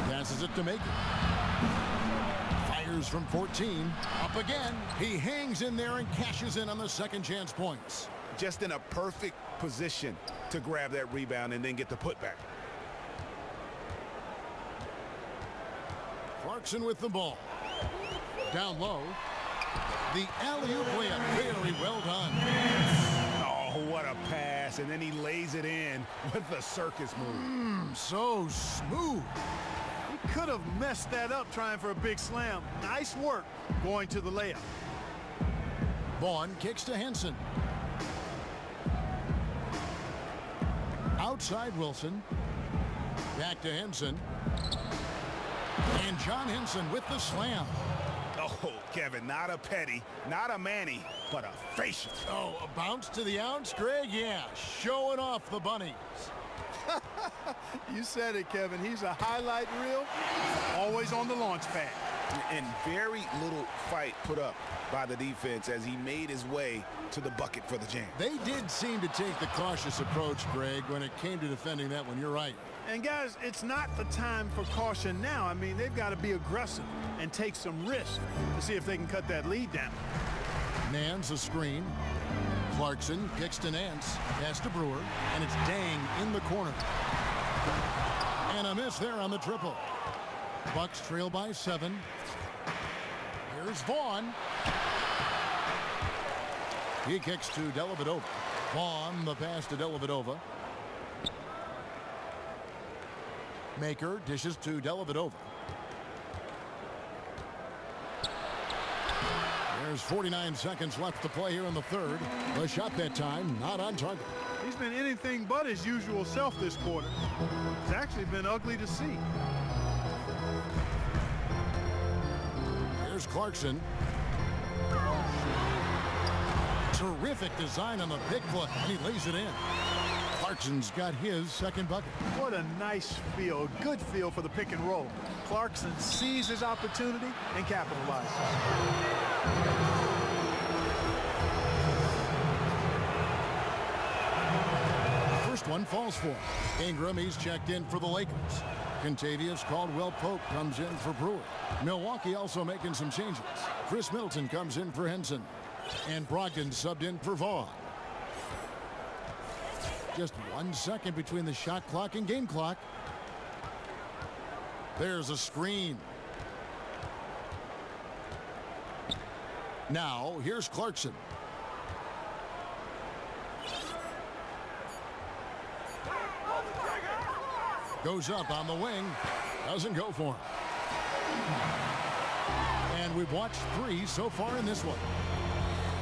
Passes it to Maker. Fires from 14. Up again. He hangs in there and cashes in on the second chance points. Just in a perfect position to grab that rebound and then get the putback. Clarkson with the ball. Down low. The alley-oop layup. Very well done. Oh, what a pass. And then he lays it in with the circus move. So smooth. He could have messed that up trying for a big slam. Nice work going to the layup. Vaughn kicks to Henson. Outside Wilson. Back to Henson. And John Henson with the slam. Oh, Kevin, not a petty, not a Manny, but a facial. Oh, a bounce to the ounce, Greg? Yeah, showing off the bunnies. You said it, Kevin. He's a highlight reel, always on the launch pad. And very little fight put up by the defense as he made his way to the bucket for the jam. They did seem to take the cautious approach, Greg, when it came to defending that one. You're right. And guys, it's not the time for caution now. I mean, they've got to be aggressive and take some risk to see if they can cut that lead down. Nance a screen. Clarkson kicks to Nance. Pass to Brewer. And it's Dang in the corner. And a miss there on the triple. Bucks trail by 7. Here's Vaughn. He kicks to Dellavedova. Vaughn the pass to Dellavedova. Maker dishes to Dellavedova. There's 49 seconds left to play here in the third. The shot that time not on target. He's been anything but his usual self this quarter. It's actually been ugly to see. Here's Clarkson. Terrific design on the big foot. He lays it in. Clarkson's got his second bucket. What a nice feel, a good feel for the pick and roll. Clarkson sees his opportunity and capitalizes. First one falls for him. Ingram, he's checked in for the Lakers. Contavious Caldwell-Pope comes in for Brewer. Milwaukee also making some changes. Chris Middleton comes in for Henson. And Brogdon subbed in for Vaughn. Just 1 second between the shot clock and game clock. There's a screen. Now, here's Clarkson. Goes up on the wing. Doesn't go for him. And we've watched 3 so far in this one.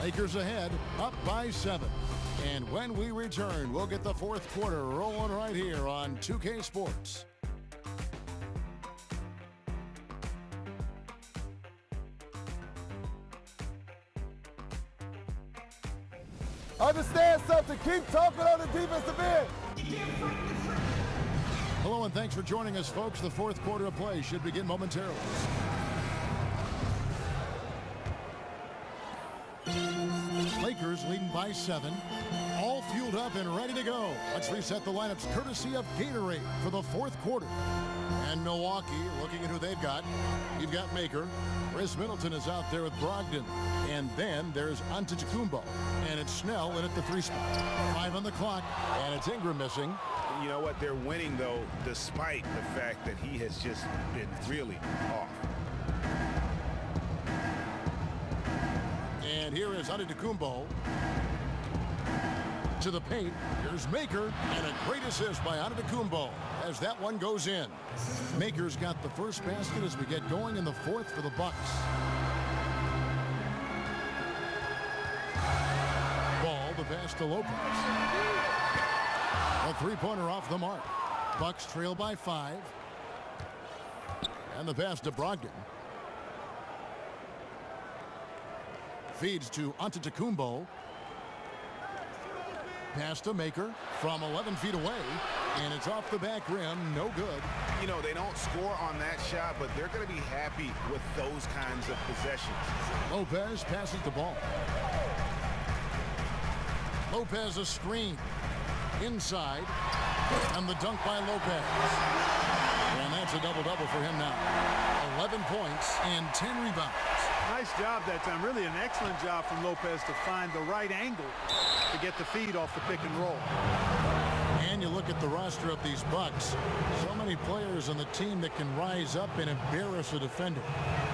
Lakers ahead, up by 7. And when we return, we'll get the fourth quarter rolling right here on 2K Sports. Understand something. Keep talking on the defensive end. Hello and thanks for joining us, folks. The fourth quarter of play should begin momentarily. Lakers leading by 7. All fueled up and ready to go. Let's reset the lineups courtesy of Gatorade for the fourth quarter. And Milwaukee, looking at who they've got. You've got Maker. Chris Middleton is out there with Brogdon. And then there's Antetokounmpo. And it's Snell in at the 3 spot. 5 on the clock, and it's Ingram missing. You know what? They're winning, though, despite the fact that he has just been really off. And here is Antetokounmpo to the paint. Here's Maker, and a great assist by Antetokounmpo as that one goes in. Maker's got the first basket as we get going in the fourth for the Bucks. Ball, the pass to Lopez. A three-pointer off the mark. Bucks trail by 5. And the pass to Brogdon. Feeds to Antetokounmpo. Pass to Maker from 11 feet away. And it's off the back rim. No good. You know, they don't score on that shot, but they're going to be happy with those kinds of possessions. Lopez passes the ball. Lopez a screen. Inside. And the dunk by Lopez. And that's a double-double for him now. 11 points and 10 rebounds. Nice job that time. Really an excellent job from Lopez to find the right angle to get the feed off the pick and roll. And you look at the roster of these Bucks. So many players on the team that can rise up and embarrass a defender.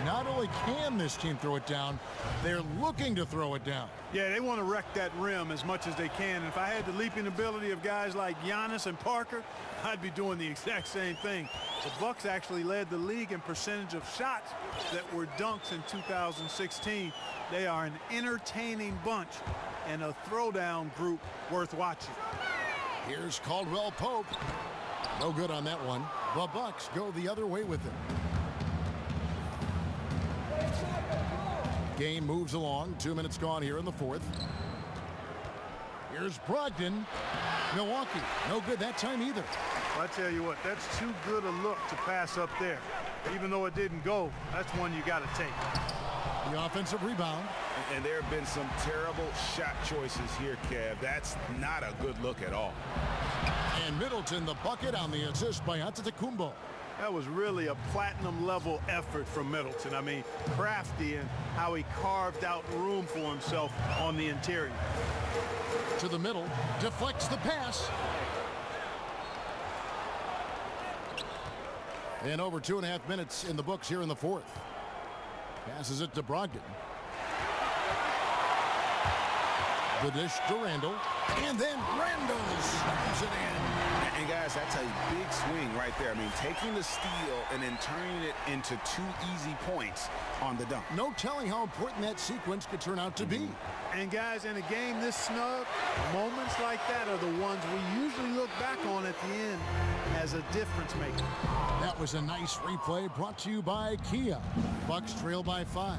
Not only can this team throw it down, they're looking to throw it down. Yeah, they want to wreck that rim as much as they can. And if I had the leaping ability of guys like Giannis and Parker, I'd be doing the exact same thing. The Bucks actually led the league in percentage of shots that were dunks in 2016. They are an entertaining bunch and a throwdown group worth watching. Here's Caldwell Pope. No good on that one. The Bucks go the other way with it. Game moves along. 2 minutes gone here in the fourth. Here's Brogdon. Milwaukee. No good that time either. Well, I tell you what, that's too good a look to pass up there. Even though it didn't go, that's one you got to take. The offensive rebound. And there have been some terrible shot choices here, Kev. That's not a good look at all. And Middleton the bucket on the assist by Antetokounmpo. That was really a platinum-level effort from Middleton. I mean, crafty in how he carved out room for himself on the interior. To the middle, deflects the pass. And over 2.5 minutes in the books here in the fourth. Passes it to Brogdon. The dish to Randall. And then Randall slams it in. And guys, that's a big swing right there. I mean, taking the steal and then turning it into 2 easy points on the dunk. No telling how important that sequence could turn out to be. And guys, in a game this snug, moments like that are the ones we usually look back on at the end as a difference maker. That was a nice replay brought to you by Kia. Bucks trail by 5.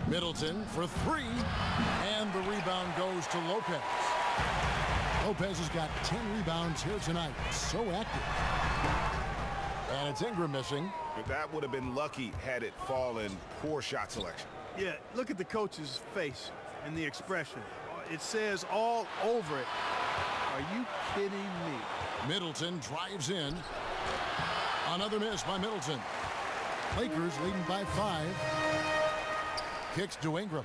Middleton for 3, and the rebound goes to Lopez. Lopez has got 10 rebounds here tonight. So active. And it's Ingram missing. But that would have been lucky had it fallen. Poor shot selection. Yeah, look at the coach's face and the expression. It says all over it. Are you kidding me? Middleton drives in. Another miss by Middleton. Lakers leading by 5. Kicks to Ingram.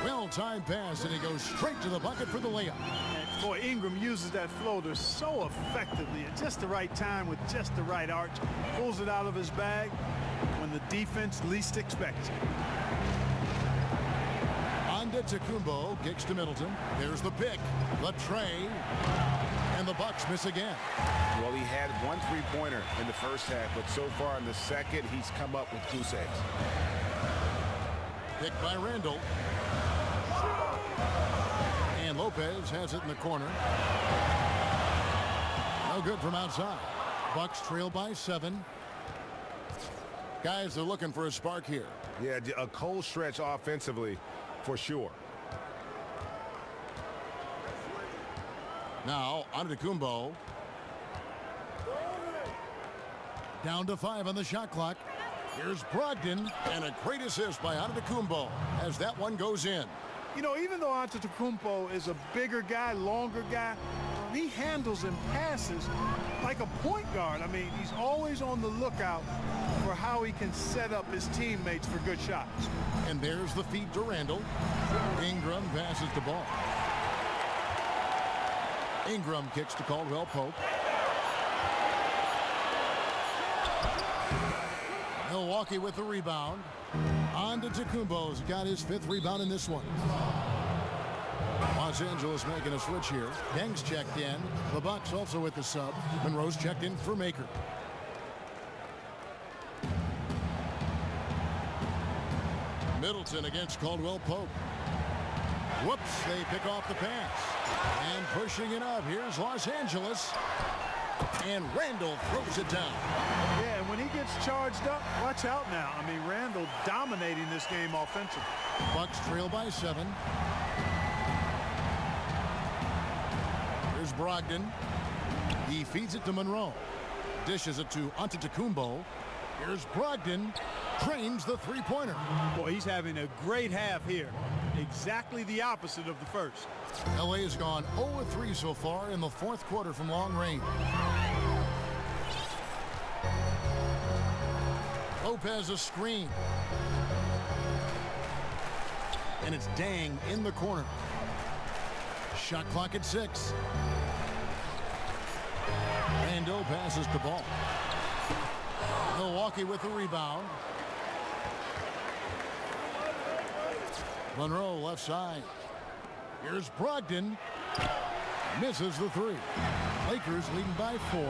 Well-timed pass, and he goes straight to the bucket for the layup. And boy, Ingram uses that floater so effectively at just the right time with just the right arch. Pulls it out of his bag when the defense least expects it. Antetokounmpo kicks to Middleton. There's the pick, the tray, and the Bucks miss again. Well, he had 1 3-pointer in the first half, but so far in the second, he's come up with 2 saves. Picked by Randall. And Lopez has it in the corner. No good from outside. Bucks trail by 7. Guys, they're looking for a spark here. Yeah, a cold stretch offensively for sure. Now, Antetokounmpo. Down to 5 on the shot clock. Here's Brogdon, and a great assist by Antetokounmpo as that one goes in. You know, even though Antetokounmpo is a bigger guy, longer guy, he handles and passes like a point guard. I mean, he's always on the lookout for how he can set up his teammates for good shots. And there's the feed to Randall. Ingram passes the ball. Ingram kicks to Caldwell Pope. Milwaukee with the rebound. Antetokounmpo's got his 5th rebound in this one. Los Angeles making a switch here. Deng's checked in. The Bucks also with the sub. Monroe's checked in for Maker. Middleton against Caldwell Pope. Whoops, they pick off the pass. And pushing it up, here's Los Angeles. And Randall throws it down. Yeah, and when he gets charged up, watch out now. I mean, Randall dominating this game offensively. Bucks trail by 7. Here's Brogdon. He feeds it to Monroe. Dishes it to Antetokounmpo. Here's Brogdon. Trains the three-pointer. Boy, he's having a great half here. Exactly the opposite of the first. LA has gone 0-3 so far in the fourth quarter from long range. Lopez a screen. And it's Dang in the corner. Shot clock at 6. Randall passes to Ball. Milwaukee with the rebound. Monroe left side. Here's Brogdon. Misses the 3. Lakers leading by 4.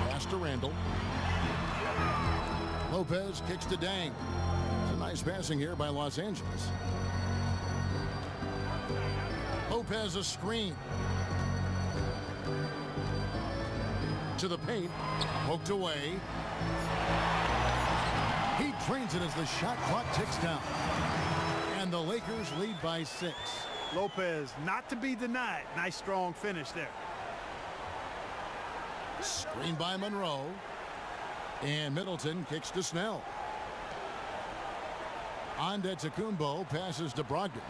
Pass to Randall. Lopez kicks to Dang. It's a nice passing here by Los Angeles. Lopez a screen. To the paint. Poked away. He trains it as the shot clock ticks down. And the Lakers lead by 6. Lopez not to be denied. Nice strong finish there. Screen by Monroe. And Middleton kicks to Snell. Antetokounmpo passes to Brogdon.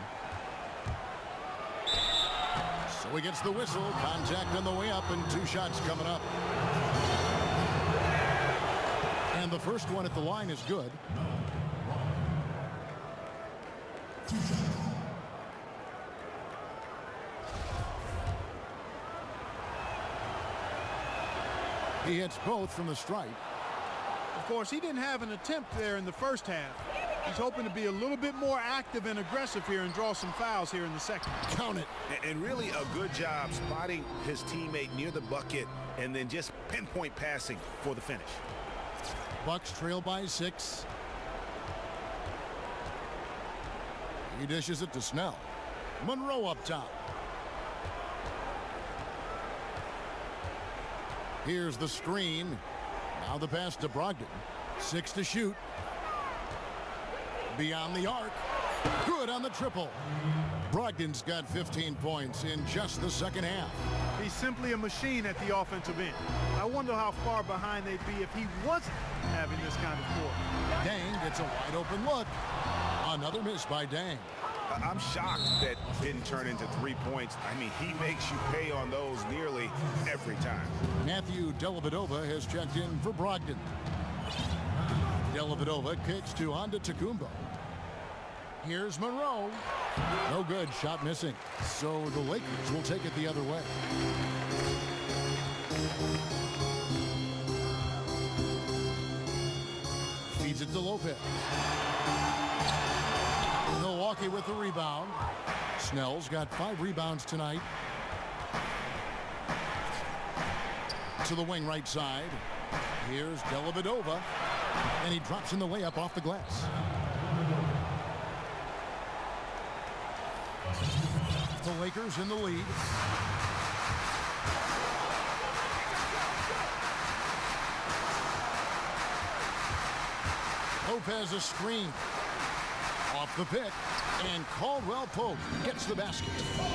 So he gets the whistle. Contact on the way up and 2 shots coming up. And the first one at the line is good. He hits both from the stripe. Of course, he didn't have an attempt there in the first half. He's hoping to be a little bit more active and aggressive here and draw some fouls here in the second. Count it. And really a good job spotting his teammate near the bucket and then just pinpoint passing for the finish. Bucks trail by 6. He dishes it to Snell. Monroe up top. Here's the screen. Now the pass to Brogdon. 6 to shoot. Beyond the arc. Good on the triple. Brogdon's got 15 points in just the second half. He's simply a machine at the offensive end. I wonder how far behind they'd be if he wasn't having this kind of quarter. Dang gets a wide open look. Another miss by Dang. I'm shocked that didn't turn into 3 points. I mean, he makes you pay on those nearly every time. Matthew Dellavedova has checked in for Brogdon. Dellavedova kicks to Antetokounmpo. Here's Monroe. No good. Shot missing. So the Lakers will take it the other way. Feeds it to Lopez. Milwaukee with the rebound. Snell's got 5 rebounds tonight. To the wing right side. Here's Dellavedova. And he drops in the layup off the glass. The Lakers in the lead. Lopez a screen. Off the pick. And Caldwell Pope gets the basket.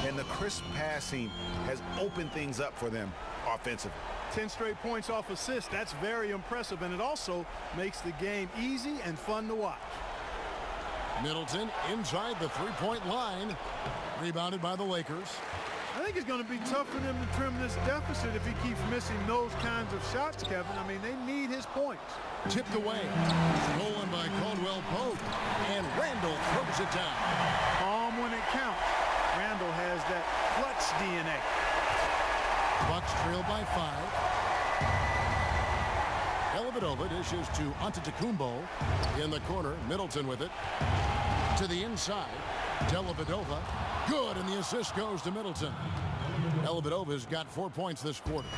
And the crisp passing has opened things up for them offensively. 10 straight points off assists. That's very impressive, and it also makes the game easy and fun to watch. Middleton inside the three-point line. Rebounded by the Lakers. I think it's going to be tough for them to trim this deficit if he keeps missing those kinds of shots, Kevin. I mean, they need his points. Tipped away. Stolen by Caldwell Pope. And Randall throws it down. Calm when it counts. Randall has that clutch DNA. Bucks trail by 5. Dellavedova dishes to Antetokounmpo. In the corner, Middleton with it. To the inside, Dellavedova. Good, and the assist goes to Middleton. Dellavedova's got 4 points this quarter.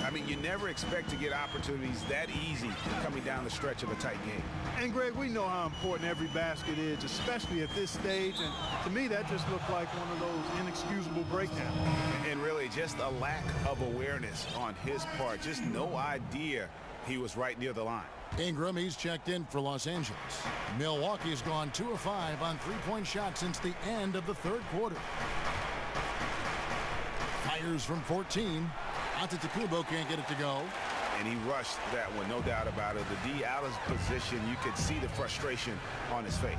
I mean, you never expect to get opportunities that easy coming down the stretch of a tight game. And, Greg, we know how important every basket is, especially at this stage. And to me, that just looked like one of those inexcusable breakdowns. And really just a lack of awareness on his part. Just no idea he was right near the line. Ingram, he's checked in for Los Angeles. Milwaukee's gone 2 of 5 on three-point shots since the end of the third quarter. Fires from 14. Antetokounmpo can't get it to go. And he rushed that one, no doubt about it. The D out of position, you could see the frustration on his face.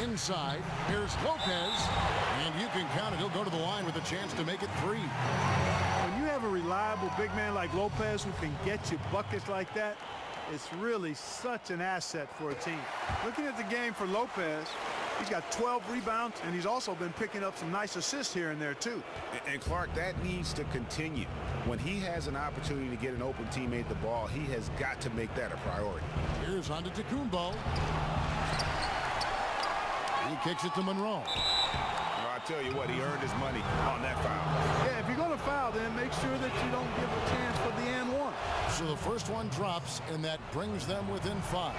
Inside, here's Lopez, and you can count it. He'll go to the line with a chance to make it 3. When you have a reliable big man like Lopez who can get you buckets like that, it's really such an asset for a team. Looking at the game for Lopez, he's got 12 rebounds, and he's also been picking up some nice assists here and there, too. And Clark, that needs to continue. When he has an opportunity to get an open teammate the ball, he has got to make that a priority. Here's Antetokounmpo. He kicks it to Monroe. Well, I tell you what, he earned his money on that foul. Yeah, if you're going to foul, then make sure that you don't give a chance for the and one. So the first one drops, and that brings them within 5.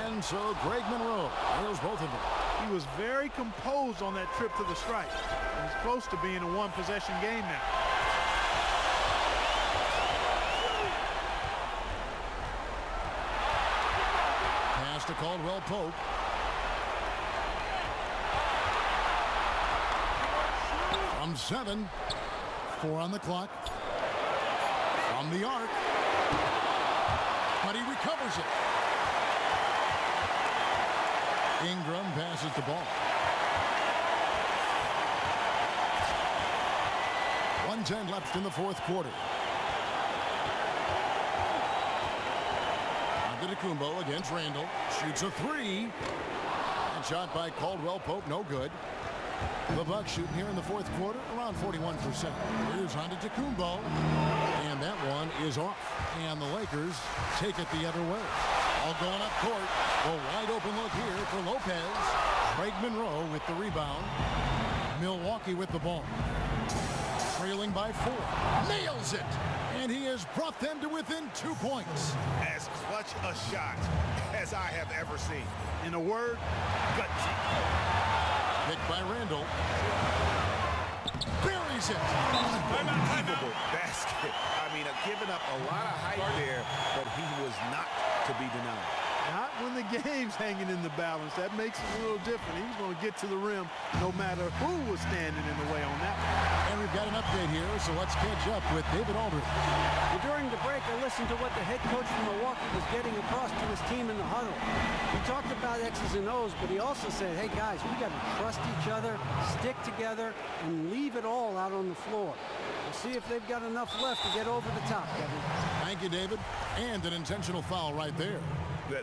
And so Greg Monroe nails both of them. He was very composed on that trip to the stripe. He's close to being a one-possession game now. Pass to Caldwell Pope. From 7. 4 on the clock. From the arc. But he recovers it. Ingram passes the ball. 1:10 left in the fourth quarter. Antetokounmpo against Randall. Shoots a 3. And shot by Caldwell Pope, no good. The Bucks shooting here in the fourth quarter around 41%. Here's Antetokounmpo. And that one is off. And the Lakers take it the other way. All going up court. A wide open look here for Lopez. Greg Monroe with the rebound. Milwaukee with the ball. Trailing by 4. Nails it. And he has brought them to within 2 points. As clutch a shot as I have ever seen. In a word, gutsy. Picked by Randall. Buries it. Unbelievable basket. I mean, giving up a lot of height there, but he was not to be denied. Not when the game's hanging in the balance. That makes it a little different. He was going to get to the rim no matter who was standing in the way on that one. And we've got an update here, so let's catch up with David Aldridge. Well, during the break, I listened to what the head coach from Milwaukee was getting across to his team in the huddle. He talked about X's and O's, but he also said, hey, guys, we got to trust each other, stick together, and leave it all out on the floor. We'll see if they've got enough left to get over the top, Kevin. Thank you, David. And an intentional foul right there.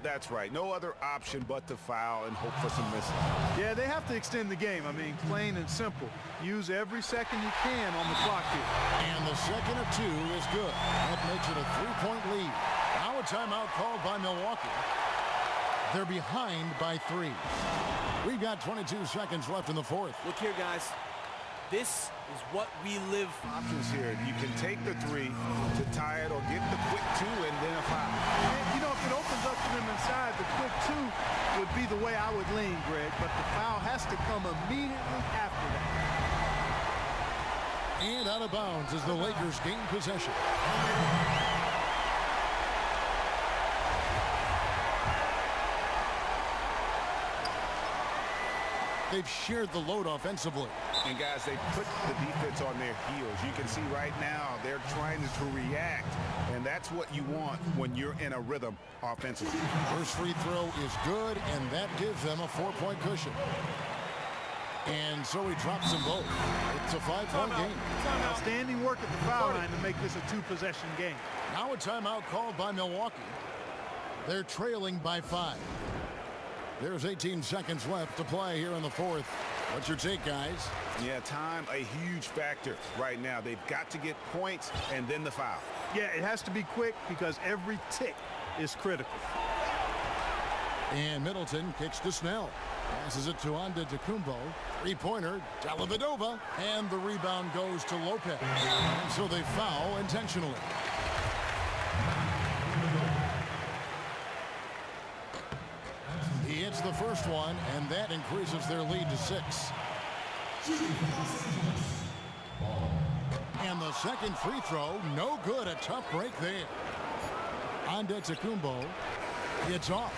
That's right. No other option but to foul and hope for some misses. Yeah, they have to extend the game. I mean, plain and simple. Use every second you can on the clock here. And the second of 2 is good. That makes it a 3-point lead. Now a timeout called by Milwaukee. They're behind by 3. We've got 22 seconds left in the fourth. Look here, guys. This is what we live for. Options here. You can take the 3 to tie it or get the quick 2 and then a foul. And, you know, if it opens up to them inside, the quick 2 would be the way I would lean, Greg. But the foul has to come immediately after that. And out of bounds as the Lakers gain possession. They've shared the load offensively. And guys, they put the defense on their heels. You can see right now they're trying to react, and that's what you want when you're in a rhythm offensively. First free throw is good, and that gives them a 4-point cushion. And so he drops them both. It's a 5-point game. Outstanding work at the foul line to make this a 2-possession game. Now a timeout called by Milwaukee. They're trailing by 5. There's 18 seconds left to play here in the fourth. What's your take, guys? Yeah, time a huge factor right now. They've got to get points and then the foul. Yeah, it has to be quick because every tick is critical. And Middleton kicks to Snell. Passes it to Antetokounmpo. Three-pointer, Dellavedova, and the rebound goes to Lopez. And so they foul intentionally. He hits the first one, and that increases their lead to 6. And the second free throw, no good. A tough break there. Antetokounmpo, it's off.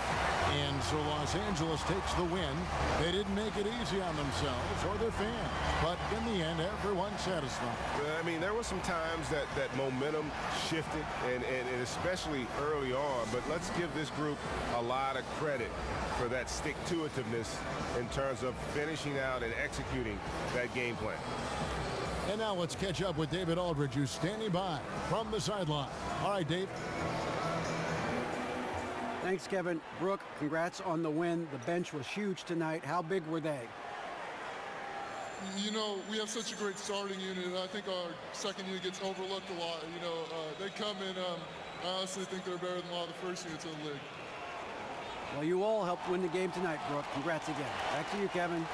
And so Los Angeles takes the win. They didn't make it easy on themselves or their fans. But in the end, everyone's satisfied. I mean, there were some times that momentum shifted, and especially early on. But let's give this group a lot of credit for that stick-to-itiveness in terms of finishing out and executing that game plan. And now let's catch up with David Aldridge, who's standing by from the sideline. All right, Dave. Thanks, Kevin. Brooke, congrats on the win. The bench was huge tonight. How big were they? You know, we have such a great starting unit. I think our second unit gets overlooked a lot. You know, they come in, I honestly think they're better than a lot of the first units in the league. Well, you all helped win the game tonight, Brooke. Congrats again. Back to you, Kevin.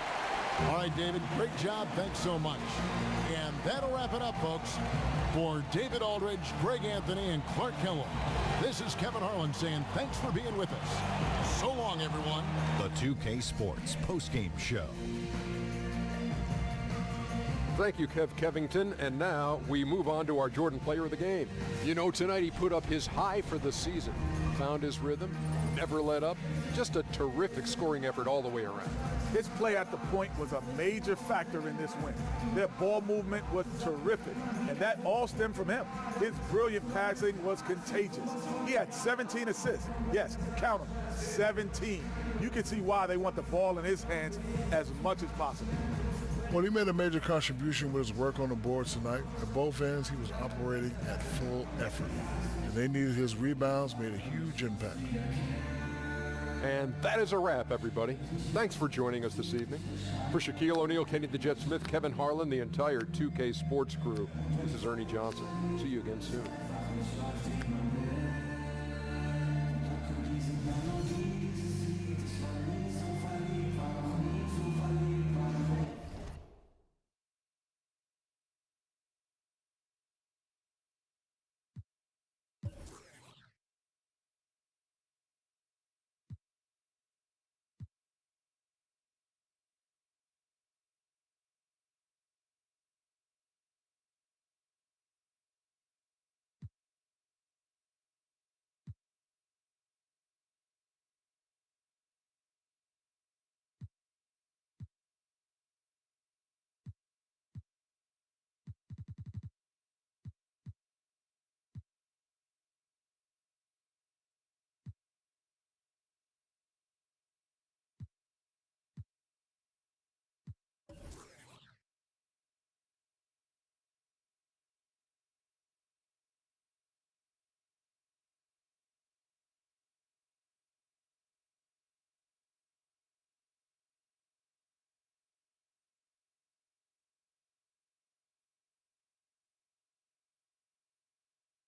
All right, David, great job. Thanks so much. And that'll wrap it up, folks. For David Aldridge, Greg Anthony, and Clark Kellogg, this is Kevin Harlan saying thanks for being with us. So long, everyone. The 2K Sports postgame show. Thank you, Kev Kevington. And now we move on to our Jordan Player of the Game. You know, tonight he put up his high for the season. Found his rhythm, never let up. Just a terrific scoring effort all the way around. His play at the point was a major factor in this win. Their ball movement was terrific, and that all stemmed from him. His brilliant passing was contagious. He had 17 assists. Yes, count them, 17. You can see why they want the ball in his hands as much as possible. Well, he made a major contribution with his work on the boards tonight. At both ends, he was operating at full effort. And they needed his rebounds, made a huge impact. And that is a wrap, everybody. Thanks for joining us this evening. For Shaquille O'Neal, Kenny the Jet Smith, Kevin Harlan, the entire 2K Sports crew, this is Ernie Johnson. See you again soon.